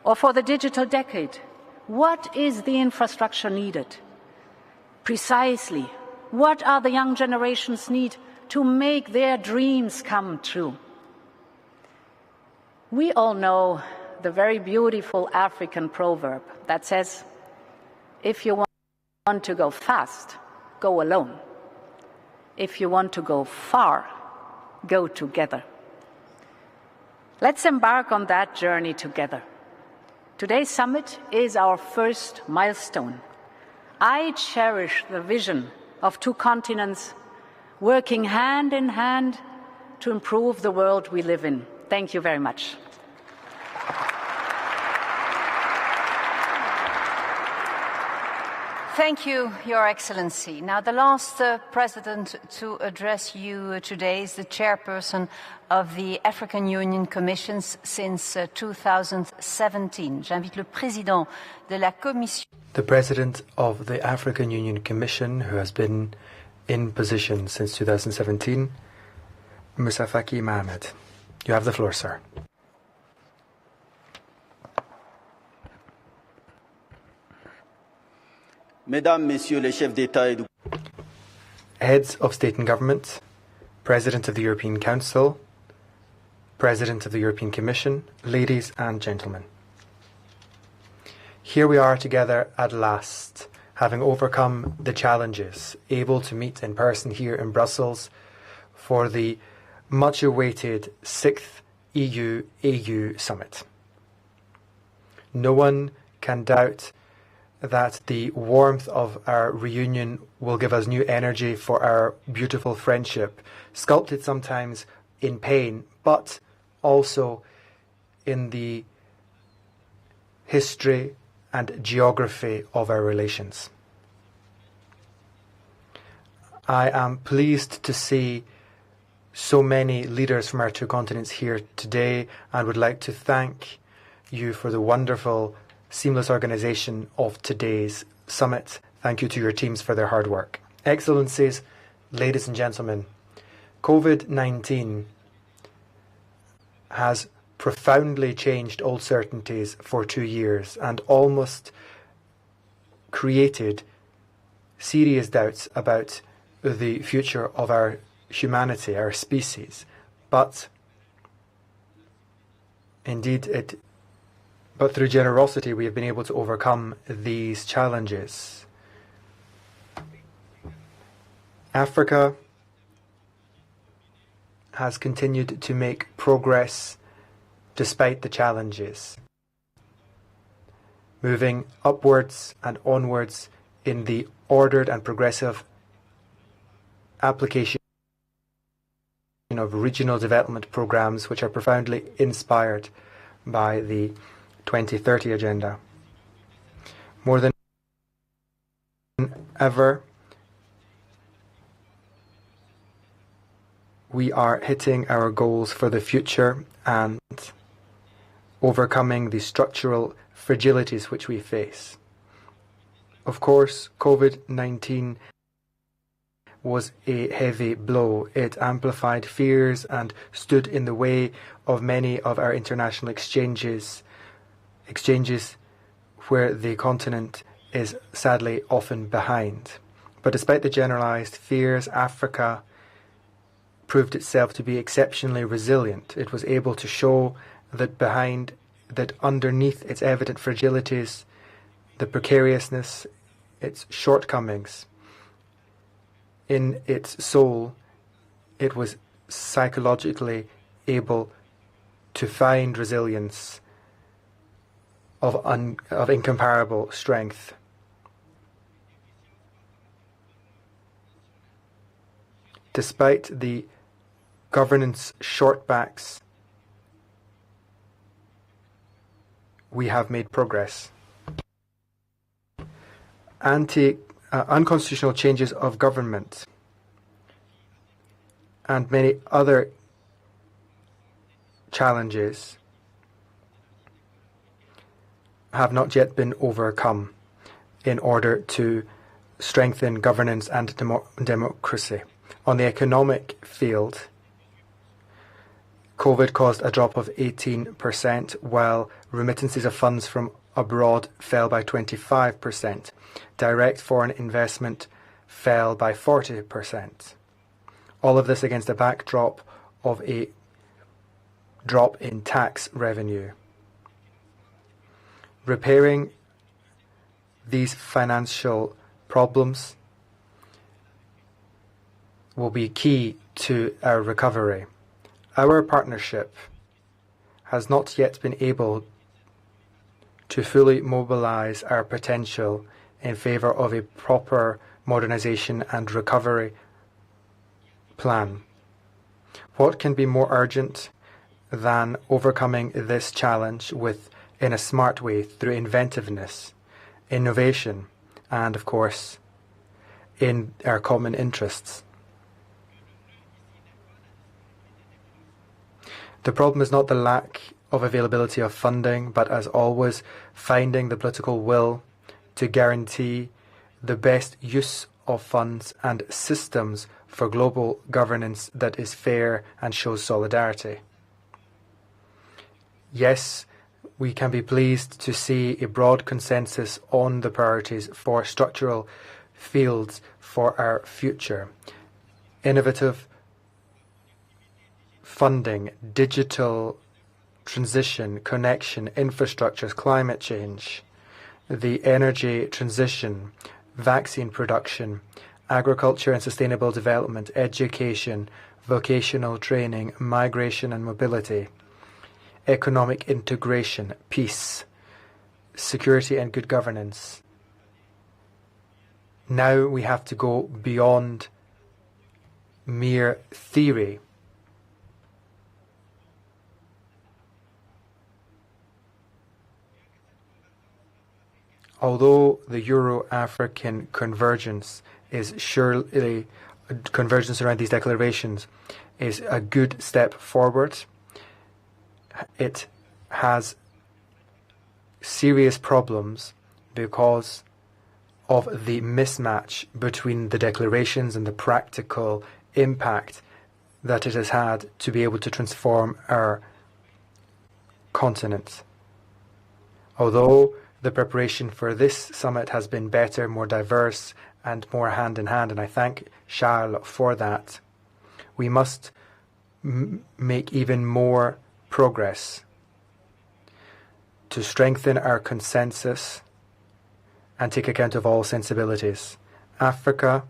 Or for the digital decade, what is the infrastructure needed? Precisely, what are the young generations need to make their dreams come true? We all know the very beautiful African proverb that says, if you want to go fast, go alone. If you want to go far, go together. Let's embark on that journey together. Today's summit is our first milestone. I cherish the vision of 2 continents working hand in hand to improve the world we live in. Thank you very much. Thank you, Your Excellency. Now, the last president to address you today is the chairperson of the African Union Commission since 2017. J'invite le président de la Commission. The President of the African Union Commission, who has been in position since 2017, Moussa Faki Mohamed. You have the floor, sir. Mesdames, Messieurs les chefs d'État et de Heads of State and Government, President of the European Council, President of the European Commission, ladies and gentlemen. Here we are together at last, having overcome the challenges, able to meet in person here in Brussels for the much-awaited 6th EU-AU Summit. No one can doubt that the warmth of our reunion will give us new energy for our beautiful friendship, sculpted sometimes in pain, but also in the history and geography of our relations. I am pleased to see so many leaders from our 2 continents here today, and would like to thank you for the wonderful seamless organisation of today's summit. Thank you to your teams for their hard work. Excellencies, ladies and gentlemen, COVID-19 has profoundly changed all certainties for 2 years and almost created serious doubts about the future of our humanity, our species. But indeed, but through generosity, we have been able to overcome these challenges. Africa has continued to make progress despite the challenges, moving upwards and onwards in the ordered and progressive application of regional development programs, which are profoundly inspired by the 2030 Agenda. More than ever, we are hitting our goals for the future and overcoming the structural fragilities which we face. Of course, COVID-19 was a heavy blow. It amplified fears and stood in the way of many of our international exchanges where the continent is sadly often behind. But despite the generalized fears, Africa proved itself to be exceptionally resilient. It was able to show that underneath its evident fragilities, the precariousness, its shortcomings, in its soul, it was psychologically able to find resilience of incomparable strength. Despite the governance shortbacks, we have made progress. Unconstitutional changes of government and many other challenges have not yet been overcome in order to strengthen governance and democracy. On the economic field, COVID caused a drop of 18%, while remittances of funds from abroad fell by 25%. Direct foreign investment fell by 40%. All of this against a backdrop of a drop in tax revenue. Repairing these financial problems will be key to our recovery. Our partnership has not yet been able to fully mobilize our potential in favor of a proper modernization and recovery plan. What can be more urgent than overcoming this challenge in a smart way through inventiveness, innovation, and of course, in our common interests? The problem is not the lack of availability of funding, but as always, finding the political will to guarantee the best use of funds and systems for global governance that is fair and shows solidarity. Yes, we can be pleased to see a broad consensus on the priorities for structural fields for our future. Innovative funding, digital transition, connection, infrastructures, climate change, the energy transition, vaccine production, agriculture and sustainable development, education, vocational training, migration and mobility, economic integration, peace, security and good governance. Now we have to go beyond mere theory. Although the Euro-African convergence around these declarations is a good step forward, it has serious problems because of the mismatch between the declarations and the practical impact that it has had to be able to transform our continent. Although the preparation for this summit has been better, more diverse, and more hand-in-hand, and I thank Charles for that, we must make even more progress to strengthen our consensus and take account of all sensibilities. Africa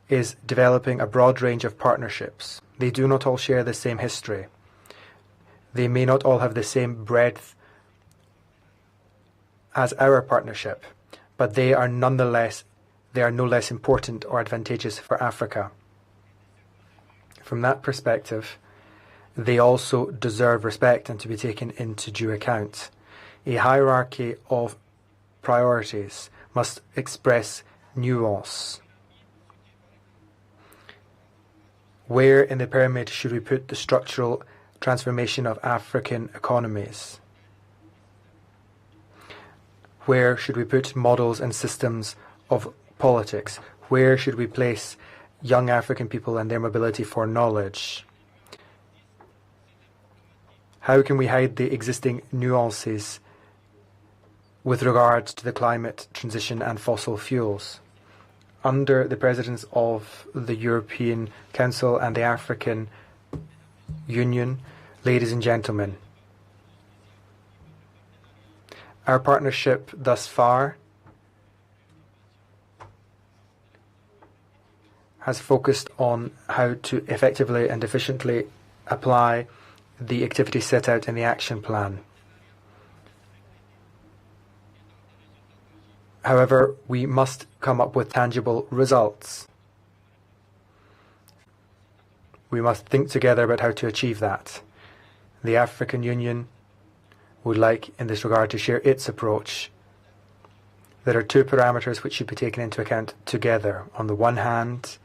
is developing a broad range of partnerships. They do not all share the same history. They may not all have the same breadth as our partnership, but they are no less important or advantageous for Africa. From that perspective, they also deserve respect and to be taken into due account. A hierarchy of priorities must express nuance. Where in the pyramid should we put the structural transformation of African economies? Where should we put models and systems of politics? Where should we place young African people and their mobility for knowledge? How can we hide the existing nuances with regard to the climate transition and fossil fuels? Under the presidents of the European Council and the African Union, ladies and gentlemen, our partnership thus far has focused on how to effectively and efficiently apply the activities set out in the action plan. However, we must come up with tangible results. We must think together about how to achieve that. The African Union would like, in this regard, to share its approach. There are two parameters which should be taken into account together. On the one hand,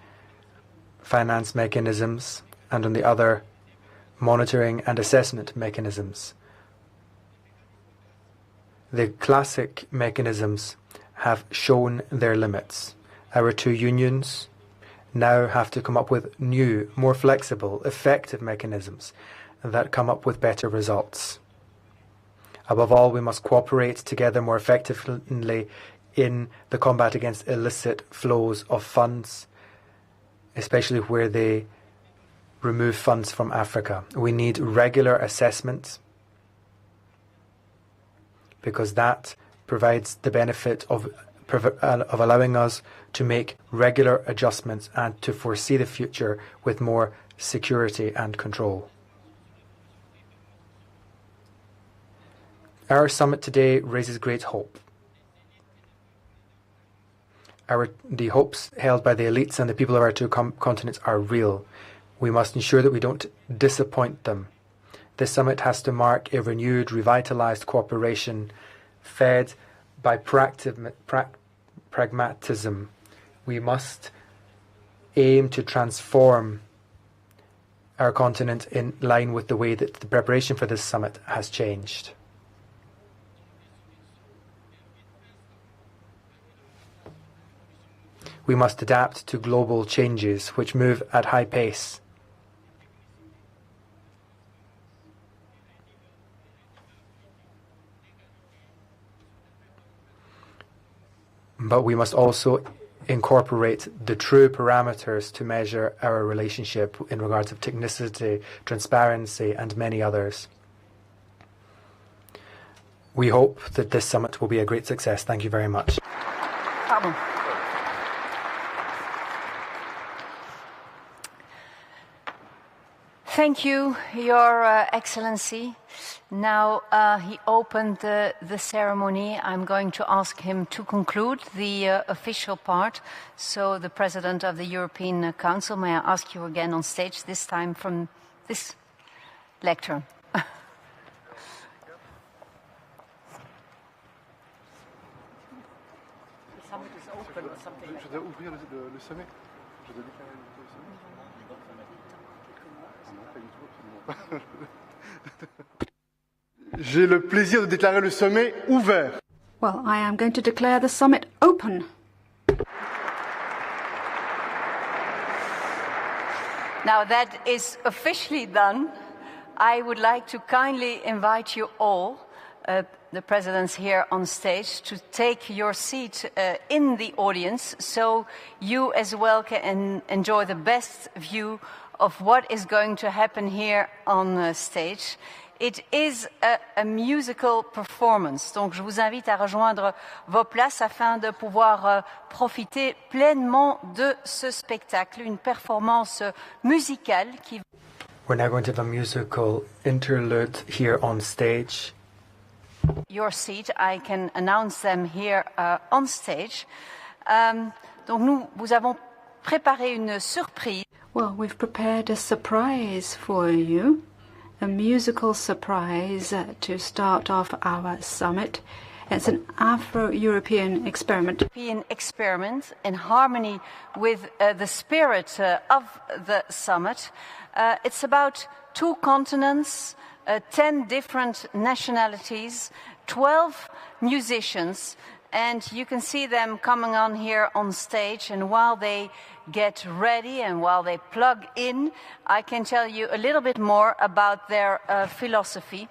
finance mechanisms, and on the other, monitoring and assessment mechanisms. The classic mechanisms have shown their limits. Our two unions now have to come up with new, more flexible, effective mechanisms that come up with better results. Above all, we must cooperate together more effectively in the combat against illicit flows of funds, especially where they remove funds from Africa. We need regular assessment because that provides the benefit of allowing us to make regular adjustments and to foresee the future with more security and control. Our summit today raises great hope. The hopes held by the elites and the people of our two continents are real. We must ensure that we don't disappoint them. This summit has to mark a renewed, revitalized cooperation fed by pragmatism. We must aim to transform our continent in line with the way that the preparation for this summit has changed. We must adapt to global changes which move at high pace. But we must also incorporate the true parameters to measure our relationship in regards of technicity, transparency, and many others. We hope that this summit will be a great success. Thank you very much. Thank you, Your Excellency. Now he opened the ceremony. I'm going to ask him to conclude the official part. So the President of the European Council, may I ask you again on stage, this time from this lectern. J'ai le plaisir de déclarer le sommet ouvert. Well, I am going to declare the summit open. Now that is officially done. I would like to kindly invite you all, the presidents here on stage, to take your seat in the audience so you as well can enjoy the best view of what is going to happen here on stage. It is a musical performance. Donc, je vous invite à rejoindre vos places afin de pouvoir profiter pleinement de ce spectacle, une performance musicale qui... We're now going to have a musical interlude here on stage. Your seat, I can announce them here on stage. Donc, nous vous avons préparé une surprise. Well, we've prepared a surprise for you, a musical surprise to start off our summit. It's an Afro-European experiment. European experiment in harmony with the spirit of the summit. It's about 2 continents, 10 different nationalities, 12 musicians, and you can see them coming on here on stage. And while they get ready and while they plug in, I can tell you a little bit more about their philosophy.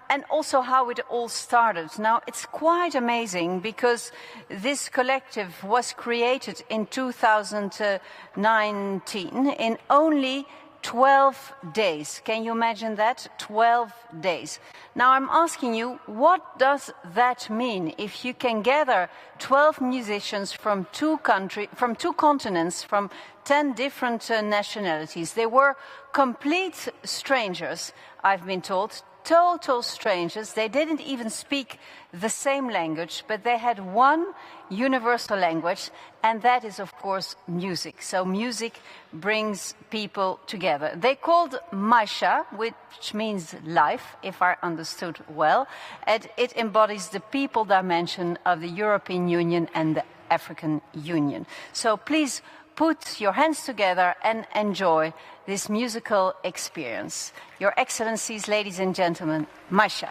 And also how it all started. Now, it's quite amazing because this collective was created in 2019 in only 12 days. Can you imagine that? 12 days. Now, I'm asking you, what does that mean if you can gather 12 musicians from 2 continents, from 10 different nationalities? They were complete strangers, I've been told. Total strangers. They didn't even speak the same language, but they had one universal language, and that is, of course, music. So music brings people together. They called Maisha, which means life, if I understood well, and it embodies the people dimension of the European Union and the African Union. So please put your hands together and enjoy this musical experience. Your Excellencies, ladies and gentlemen, Maisha.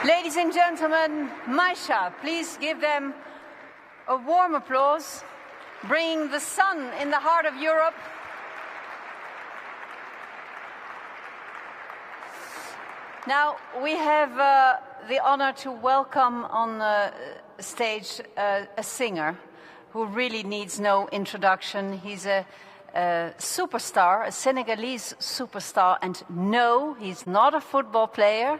Ladies and gentlemen, Maisha, please give them a warm applause, bringing the sun in the heart of Europe. Now, we have the honor to welcome on stage a singer who really needs no introduction. He's a superstar, a Senegalese superstar, and no, he's not a football player.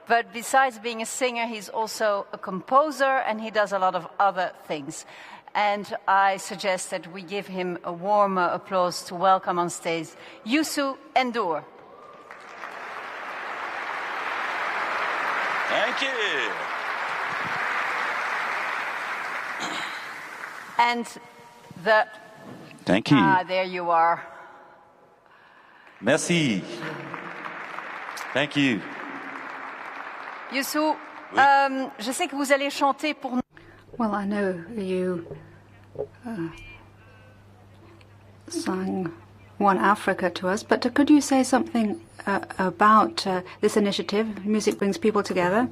But besides being a singer, he's also a composer, and he does a lot of other things. And I suggest that we give him a warm applause to welcome on stage Youssou N'Dour. Thank you. And the... Thank you. Ah, there you are. Merci. Thank you. Youssou, je sais que vous allez chanter pour nous. Well, I know you sang One Africa to us, but could you say something about this initiative, Music Brings People Together?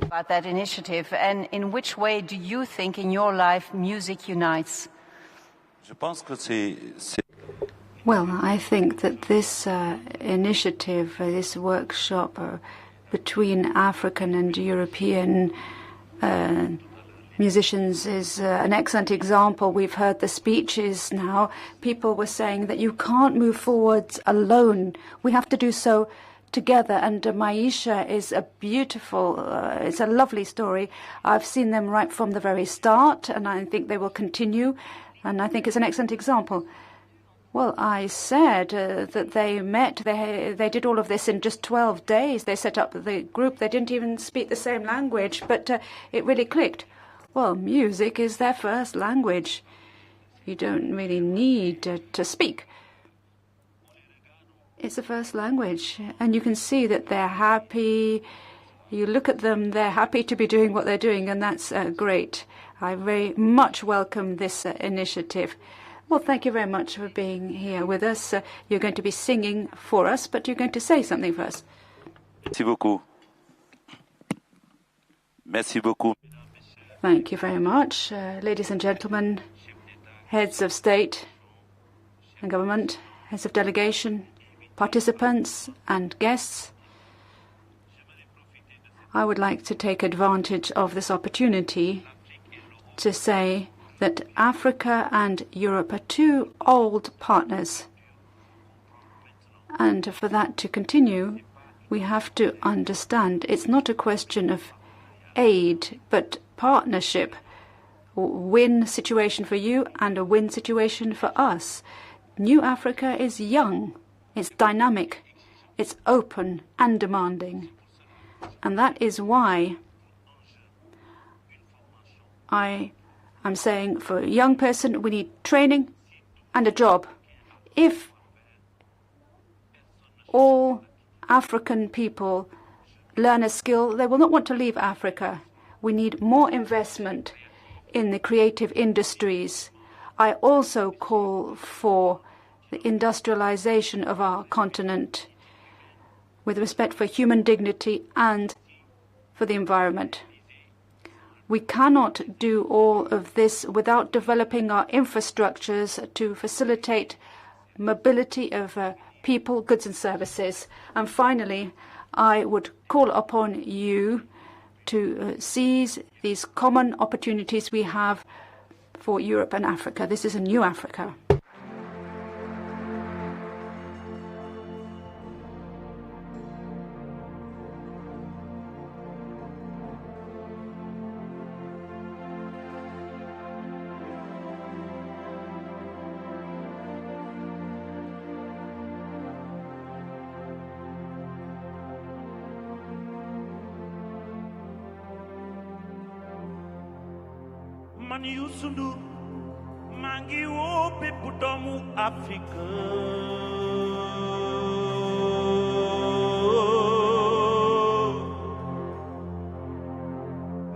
About that initiative, and in which way do you think in your life music unites? Je pense que c'est... Well, I think that this initiative, this workshop between African and European musicians is an excellent example. We've heard the speeches now. People were saying that you can't move forwards alone. We have to do so together. And Maisha is a beautiful, it's a lovely story. I've seen them right from the very start, and I think they will continue. And I think it's an excellent example. Well, I said that they met, they did all of this in just 12 days. They set up the group. They didn't even speak the same language, but it really clicked. Well, music is their first language. You don't really need to speak. It's the first language, and you can see that they're happy. You look at them, they're happy to be doing what they're doing, and that's great. I very much welcome this initiative. Well, thank you very much for being here with us. You're going to be singing for us, but you're going to say something first. Merci beaucoup. Merci beaucoup. Thank you very much. Ladies and gentlemen, heads of state and government, heads of delegation, participants and guests, I would like to take advantage of this opportunity to say that Africa and Europe are two old partners. And for that to continue, we have to understand it's not a question of aid, but partnership. A win situation for you and a win situation for us. New Africa is young, it's dynamic, it's open and demanding. And that is why I'm saying for a young person, we need training and a job. If all African people learn a skill, they will not want to leave Africa. We need more investment in the creative industries. I also call for the industrialization of our continent with respect for human dignity and for the environment. We cannot do all of this without developing our infrastructures to facilitate mobility of people, goods and services. And finally, I would call upon you to seize these common opportunities we have for Europe and Africa. This is a new Africa. Man Youssou N'Dour maa ngi woo bépp doomu Afrique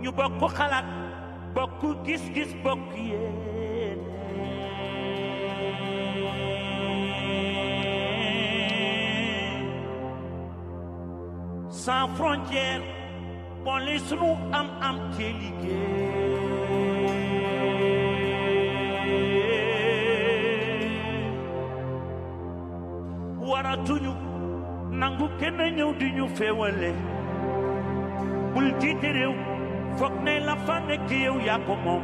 ñu bokk xalaat bokk gis-gis bokk yéene sans frontière boole sunu am ci liggéey waratuñu nangu kenn ñëw di ñu féewale bul jiite réew foog ne la fa nekk yow yaa ko moom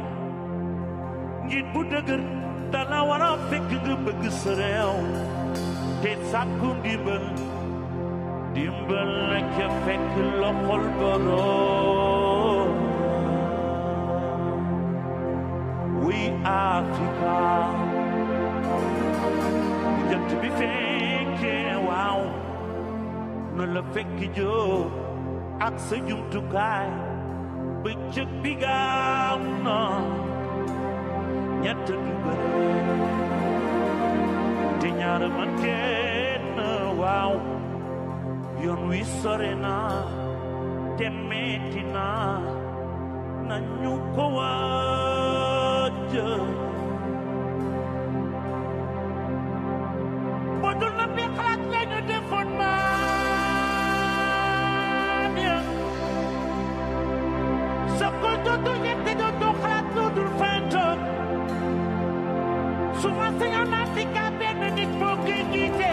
njiit bu dëgër dala war a fekk nga bëgg sa réew te sàkku ndimbal la ca fekk loxol boroom we Africa jant bi fekkee waaw na la fekk joo ak sa jumtukaay bëccëg bi gaaw na ñett du bëre te ñaar man kenn waaw yoon wi sore na te metti na nañu ko waaj bodul na bi xalaat lañu defoon maan ya sokol dootul ñette dootul xalaat lu dul fentoog su ma sañoon Afrika benn nit moo koy jiite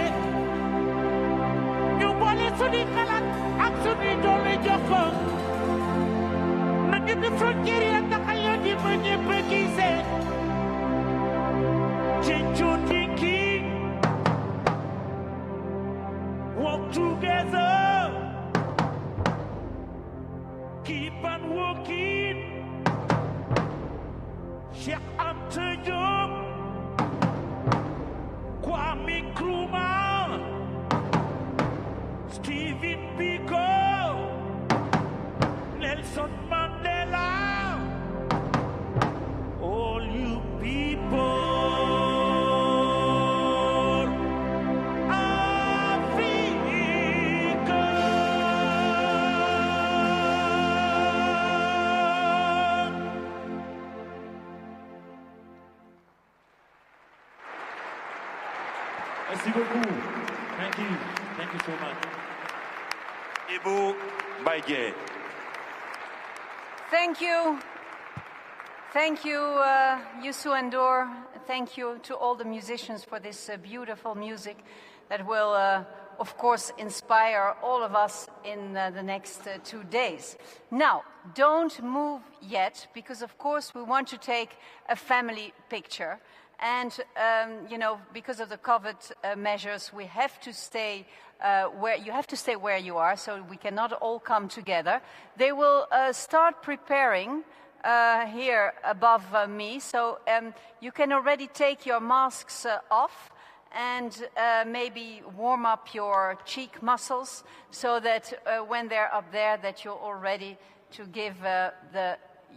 ñu boole suñuy xalaat ak suñuy doole jox ko na ngeen di frontière yi taxayoo di ba ñëpp gisee ci cuuti kii walk together keep on walking Cheikh Anta Diop Kwame Nkrumah Stephen Biko Nelson Mandela all you people Africa Merci beaucoup. Thank you so much. Ibu Baye. Thank you, Youssou N'Dour. Thank you to all the musicians for this beautiful music that will, of course, inspire all of us in the next 2 days. Now, don't move yet, because, of course, we want to take a family picture. And, because of the COVID measures, we have to stay where you are, so we cannot all come together. They will start preparing here above me, so you can already take your masks off and maybe warm up your cheek muscles so that when they're up there that you're all ready to give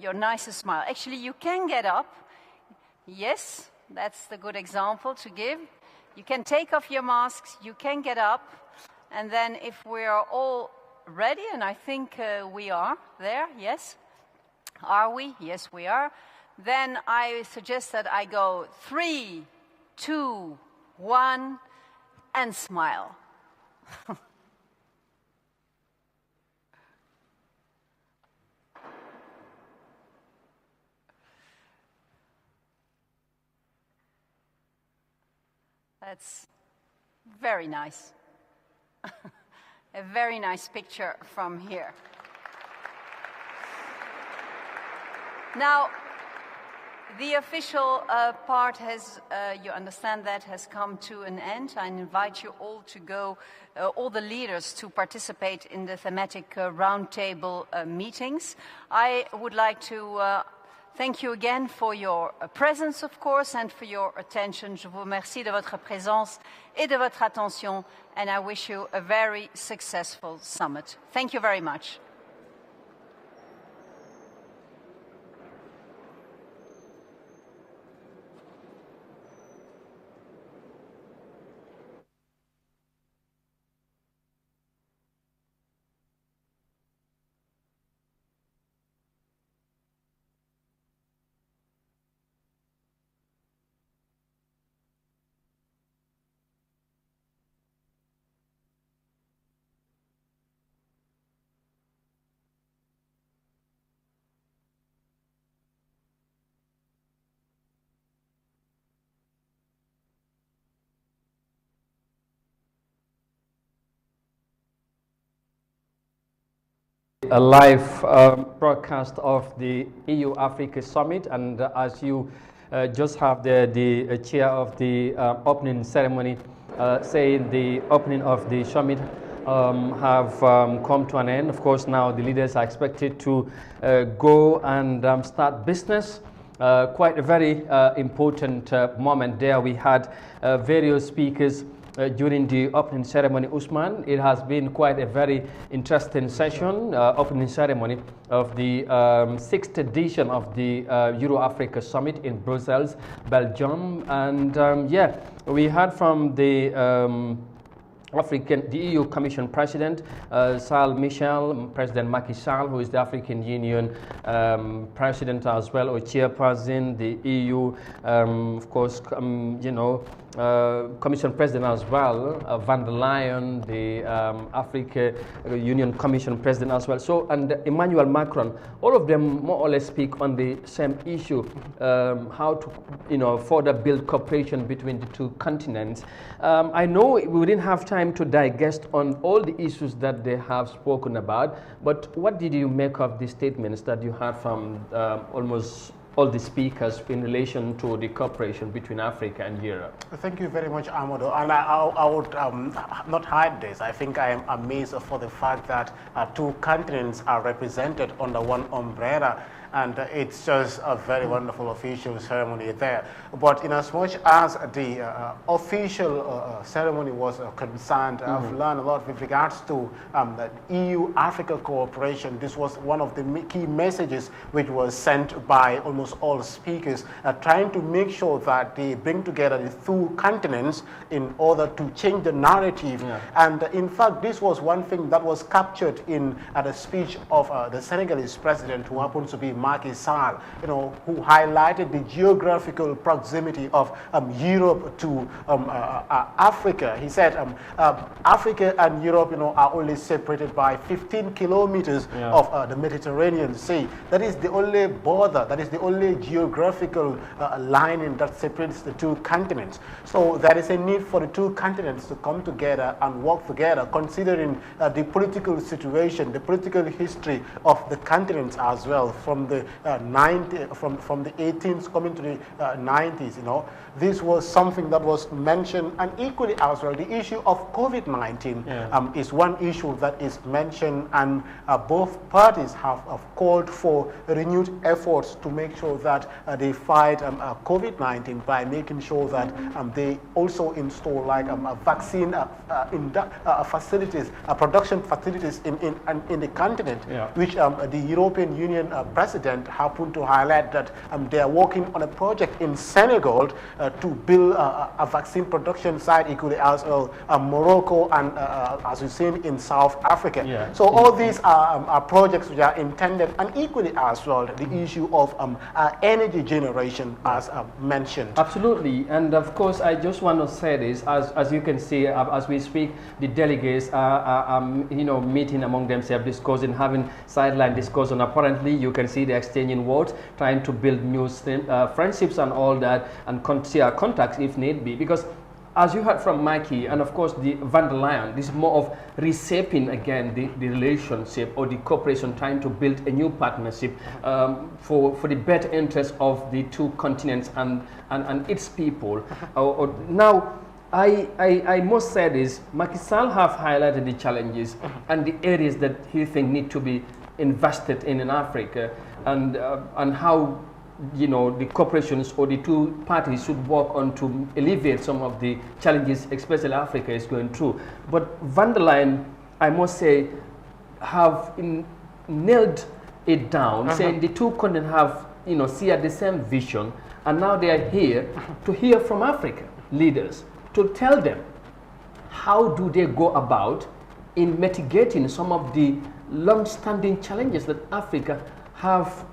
your nicest smile. Actually, you can get up. Yes, that's the good example to give. You can take off your masks, you can get up, and then if we are all ready, and I think we are there, yes? Are we? Yes, we are. Then I suggest that I go 3, 2, 1, and smile. That's very nice. A very nice picture from here. Now, the official part has, you understand that, has come to an end. I invite you all to go, all the leaders to participate in the thematic roundtable meetings. I would like to thank you again for your presence, of course, and for your attention. Je vous remercie de votre présence et de votre attention, and I wish you a very successful summit. Thank you very much. A live broadcast of the EU-Africa Summit, and as you just have the chair of the opening ceremony saying the opening of the summit have come to an end. Of course, now the leaders are expected to go and start business. Quite a very important moment there. We had various speakers during the opening ceremony, Usman. It has been quite a very interesting session, opening ceremony of the 6th edition of the Euro-Africa Summit in Brussels, Belgium. And yeah, we heard from the the EU Commission President, Charles Michel, President Macky Sall, who is the African Union President as well, or Chairperson, the EU, of course, Commission President as well, van der Leyen, the African Union Commission President as well. So, and Emmanuel Macron, all of them more or less speak on the same issue, how to, further build cooperation between the two continents. I know we didn't have time to digest on all the issues that they have spoken about, but what did you make of the statements that you heard from almost all the speakers in relation to the cooperation between Africa and Europe? Thank you very much, Amadou. And I would not hide this. I think I am amazed for the fact that two continents are represented under one umbrella. And it's just a very wonderful official ceremony there. But in as much as the official ceremony was concerned, I've learned a lot with regards to the EU-Africa cooperation. This was one of the key messages which was sent by almost all speakers, trying to make sure that they bring together the two continents in order to change the narrative. Yeah. And in fact, this was one thing that was captured in the speech of the Senegalese president, who happens to be Macky Sall, who highlighted the geographical proximity of Europe to Africa. He said Africa and Europe, are only separated by 15 kilometers of the Mediterranean Sea. That is the only border, that is the only geographical lining that separates the two continents. So there is a need for the two continents to come together and work together, considering the political situation, the political history of the continents as well, from the from the 18th coming to the 90s. This was something that was mentioned, and equally as well, the issue of COVID-19 is one issue that is mentioned, and both parties have called for renewed efforts to make sure that they fight COVID-19 by making sure that they also install like vaccine facilities, production facilities in the continent, which the European Union President happened to highlight that they are working on a project in Senegal to build a vaccine production site, equally as Morocco and as we've seen in South Africa. So all these are projects which are intended, and equally as well the issue of energy generation as mentioned. Absolutely, and of course I just want to say this, as you can see, as we speak, the delegates are meeting among themselves, discussing, having sideline discussion. Apparently you can see the exchanging words, trying to build new friendships and all that, and contacts if need be, because as you heard from Macky and of course the van der Leyen, this is more of reshaping again the relationship or the cooperation, trying to build a new partnership for the better interest of the two continents and its people. Now I must say this, Macky Sall have highlighted the challenges and the areas that he thinks need to be invested in Africa, and how the corporations or the two parties should work on to alleviate some of the challenges, especially Africa is going through. But van der Leyen, I must say, have nailed it down, saying the two continents have shared the same vision, and now they are here to hear from Africa leaders, to tell them how do they go about in mitigating some of the long-standing challenges that Africa have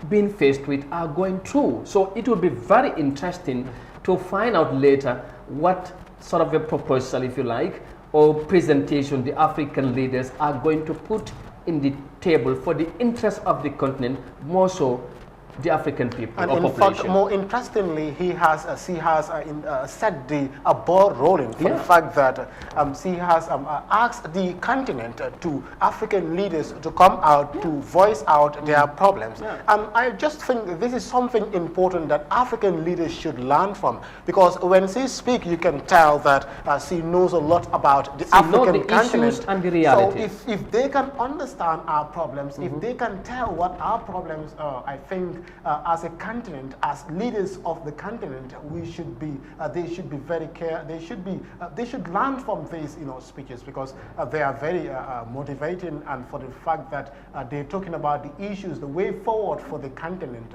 been faced with, are going through. So it will be very interesting to find out later what sort of a proposal, if you like, or presentation the African leaders are going to put in the table for the interest of the continent, more so the African people and or in population. fact, more interestingly, he has set the ball rolling for the fact that he has asked the continent to African leaders to come out to voice out their problems. And I just think this is something important that African leaders should learn from, because when she speaks, you can tell that she knows a lot about the African continent and the reality. So if they can understand our problems, if they can tell what our problems are, I think as a continent, as leaders of the continent, we should be. They should be very careful. They should learn from these, speeches, because they are very motivating, and for the fact that they're talking about the issues, the way forward for the continent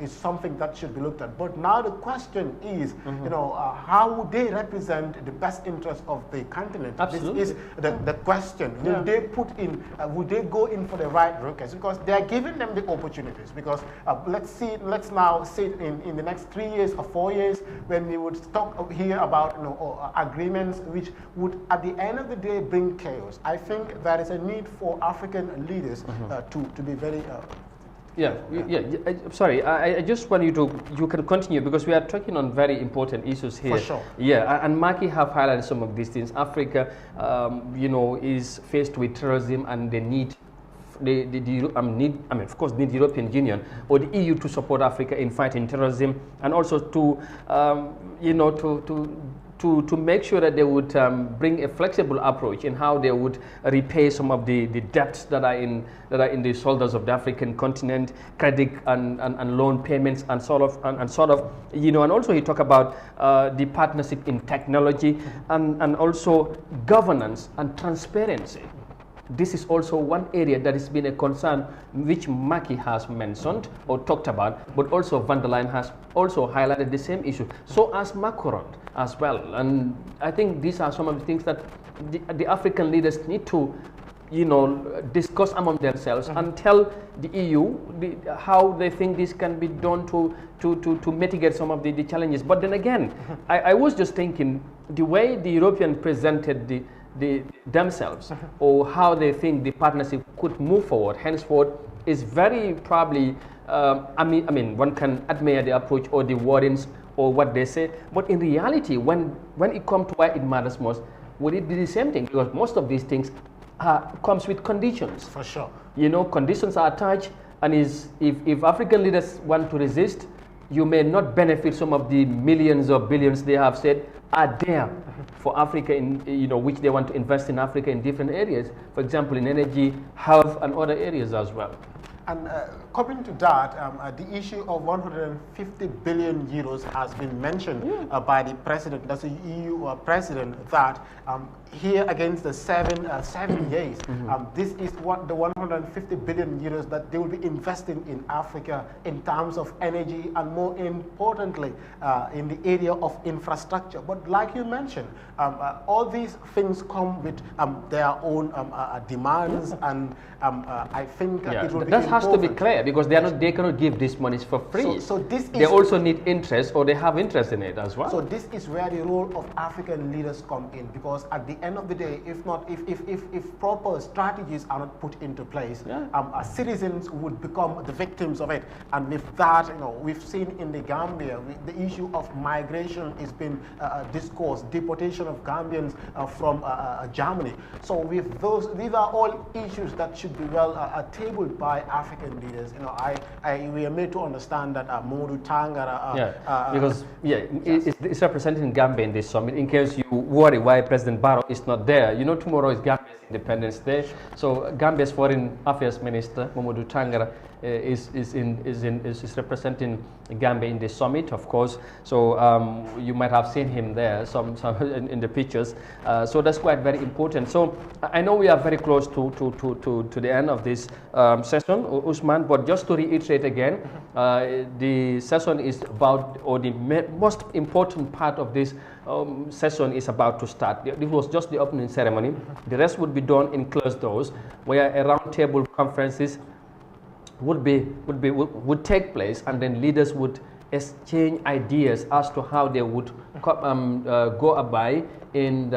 is something that should be looked at. But now the question is, how would they represent the best interest of the continent? Absolutely. This is the question. Will they put in? Will they go in for the right rockets? Because they are giving them the opportunities. Because let's now see in the next 3 years or 4 years, when we would talk here about agreements which would at the end of the day bring chaos. I think there is a need for African leaders to be very sorry, I just want you can continue, because we are talking on very important issues here. For sure. Yeah, and Maki have highlighted some of these things. Africa, is faced with terrorism, and they need of course, need the European Union or the EU to support Africa in fighting terrorism, and also to to make sure that they would bring a flexible approach in how they would repay some of the debts that are in the shoulders of the African continent, credit and loan payments and sort of, and also he talked about the partnership in technology and also governance and transparency. This is also one area that has been a concern which Maki has mentioned or talked about, but also Van der Leyen has also highlighted the same issue. So as Macron as well. And I think these are some of the things that the African leaders need to discuss among themselves and tell the EU how they think this can be done to mitigate some of the challenges. But then again, I was just thinking the way the European presented themselves or how they think the partnership could move forward henceforth is very probably one can admire the approach or the wordings or what they say, but in reality when it comes to why it matters most, would it be the same thing? Because most of these things comes with conditions. For sure. Conditions are attached, and if African leaders want to resist, you may not benefit some of the millions or billions they have said are there for Africa in which they want to invest in Africa in different areas, for example in energy, health and other areas as well. And coming to that, the issue of 150 billion euros has been mentioned by the president, that's the EU president, that here against the 7 years, this is what the 150 billion euros that they will be investing in Africa in terms of energy and more importantly in the area of infrastructure. But like you mentioned, all these things come with their own demands, and I think it will be that has to be clear, because they cannot give these monies for free. So this they also need interest, or they have interest in it as well. So this is where the role of African leaders come in, because at the end of the day, if proper strategies are not put into place, citizens would become the victims of it. And with that, we've seen in the Gambia, the issue of migration has been discussed, deportation of Gambians from Germany. So with these are all issues that should be well tabled by African leaders. We are made to understand that Modu Tangara. It's representing Gambia in this summit. In case you worry why President Barrow is not there, tomorrow is Gambia's Independence Day. So Gambia's Foreign Affairs Minister Modu Tangara is representing Gambia in this summit, of course. So you might have seen him there, some in the pictures. So that's quite very important. So I know we are very close to the end of this session, Usman. But just to reiterate again, the session is about, or the most important part of this session is about to start. This was just the opening ceremony. The rest would be done in closed doors, where a roundtable conferences would take place, and then leaders would exchange ideas as to how they would go about in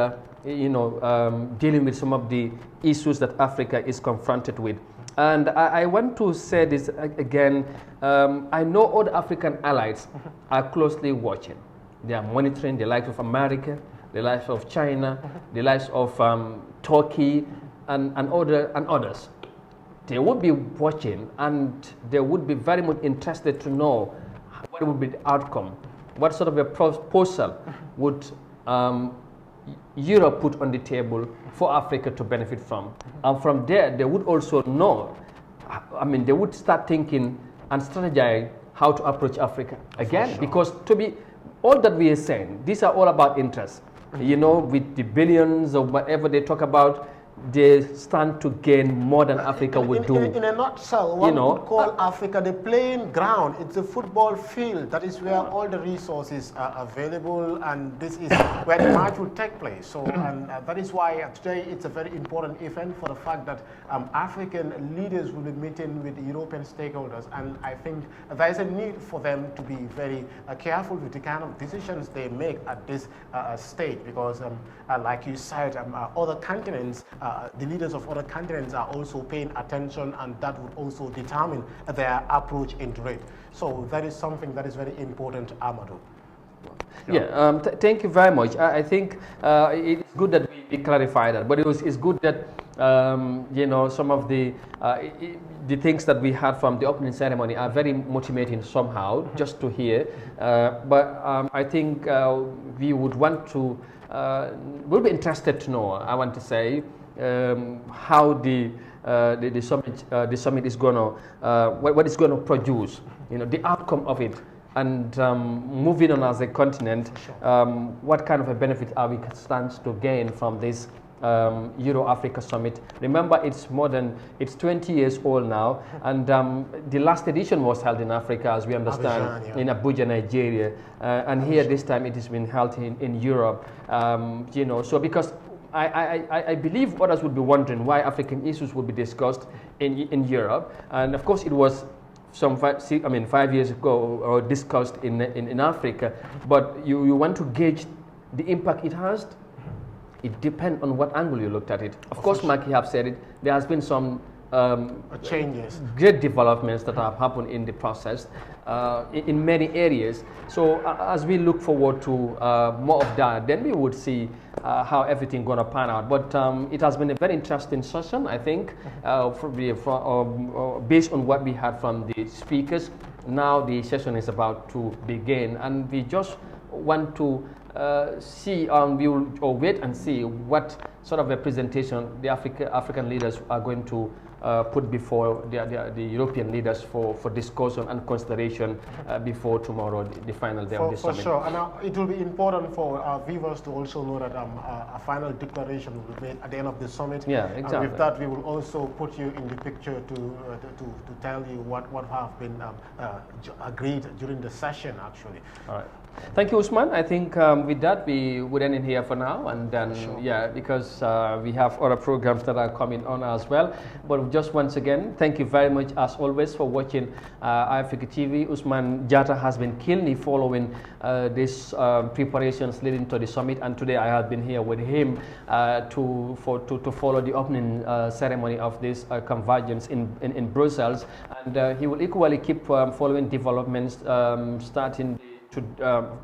dealing with some of the issues that Africa is confronted with. And I want to say this again. I know all the African allies are closely watching. They are monitoring the likes of America, the likes of China, the likes of Turkey, and others. They would be watching, and they would be very much interested to know what would be the outcome. What sort of a proposal would Europe put on the table for Africa to benefit from? And from there, they would also know, I mean, they would start thinking and strategize how to approach Africa again. Because to be, all that we are saying, these are all about interest. You know, with the billions or whatever they talk about, they stand to gain more than Africa would do. In a nutshell, one would call Africa the playing ground. It's a football field. That is where all the resources are available, and this is where the match will take place. So, and that is why today it's a very important event, for the fact that African leaders will be meeting with the European stakeholders, and I think there is a need for them to be very careful with the kind of decisions they make at this stage, because like you said, other continents, the leaders of other continents are also paying attention, and that would also determine their approach into it. So that is something that is very important, Amadou. Yeah, thank you very much. I think it's good that we clarify that, but it's good that you know, some of the things that we had from the opening ceremony are very motivating somehow, just to hear. But I think we would want to, we'll be interested to know, I want to say, how the summit is going to, what it's going to produce, you know, the outcome of it. And moving on as a continent, what kind of a benefit are we stand to gain from this Euro-Africa summit? Remember, it's 20 years old now, and the last edition was held in Africa, as we understand, in Abuja, Nigeria, and here this time it has been held in Europe. You know, so because I believe others would be wondering why African issues would be discussed in Europe, and of course it was 5 years ago, or discussed in Africa, but you want to gauge the impact it has. It depends on what angle you looked at it. Of course, Maki have said it, there has been some changes, great developments that have happened in the process in many areas. So as we look forward to more of that, then we would see how everything going to pan out. But it has been a very interesting session, I think, based on what we had from the speakers. Now the session is about to begin, and we just want to see, we will wait and see what sort of a presentation the African leaders are going to put before the European leaders for discussion and consideration before tomorrow, the final day of the summit. For sure, and it will be important for our viewers to also know that a final declaration will be made at the end of the summit. Yeah, exactly. And with that, we will also put you in the picture to tell you what have been agreed during the session, actually. All right. Thank you, Usman. I think with that, we would end it here for now. And then, yeah, because we have other programs that are coming on as well. But just once again, thank you very much, as always, for watching Eyeafrica TV. Usman Jatta has been keenly following these preparations leading to the summit. And today, I have been here with him to follow the opening ceremony of this convergence in Brussels. And he will equally keep following developments starting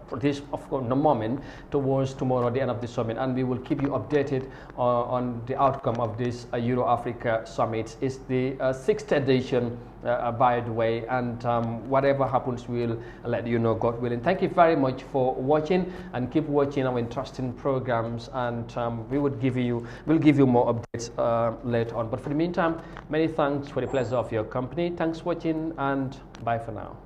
for this, of course, the moment towards tomorrow, the end of the summit, and we will keep you updated on the outcome of this Euro-Africa summit. It's the 6th edition, by the way, and whatever happens, we'll let you know, God willing. Thank you very much for watching, and keep watching our interesting programs, and we'll give you more updates later on. But for the meantime, many thanks for the pleasure of your company. Thanks for watching, and bye for now.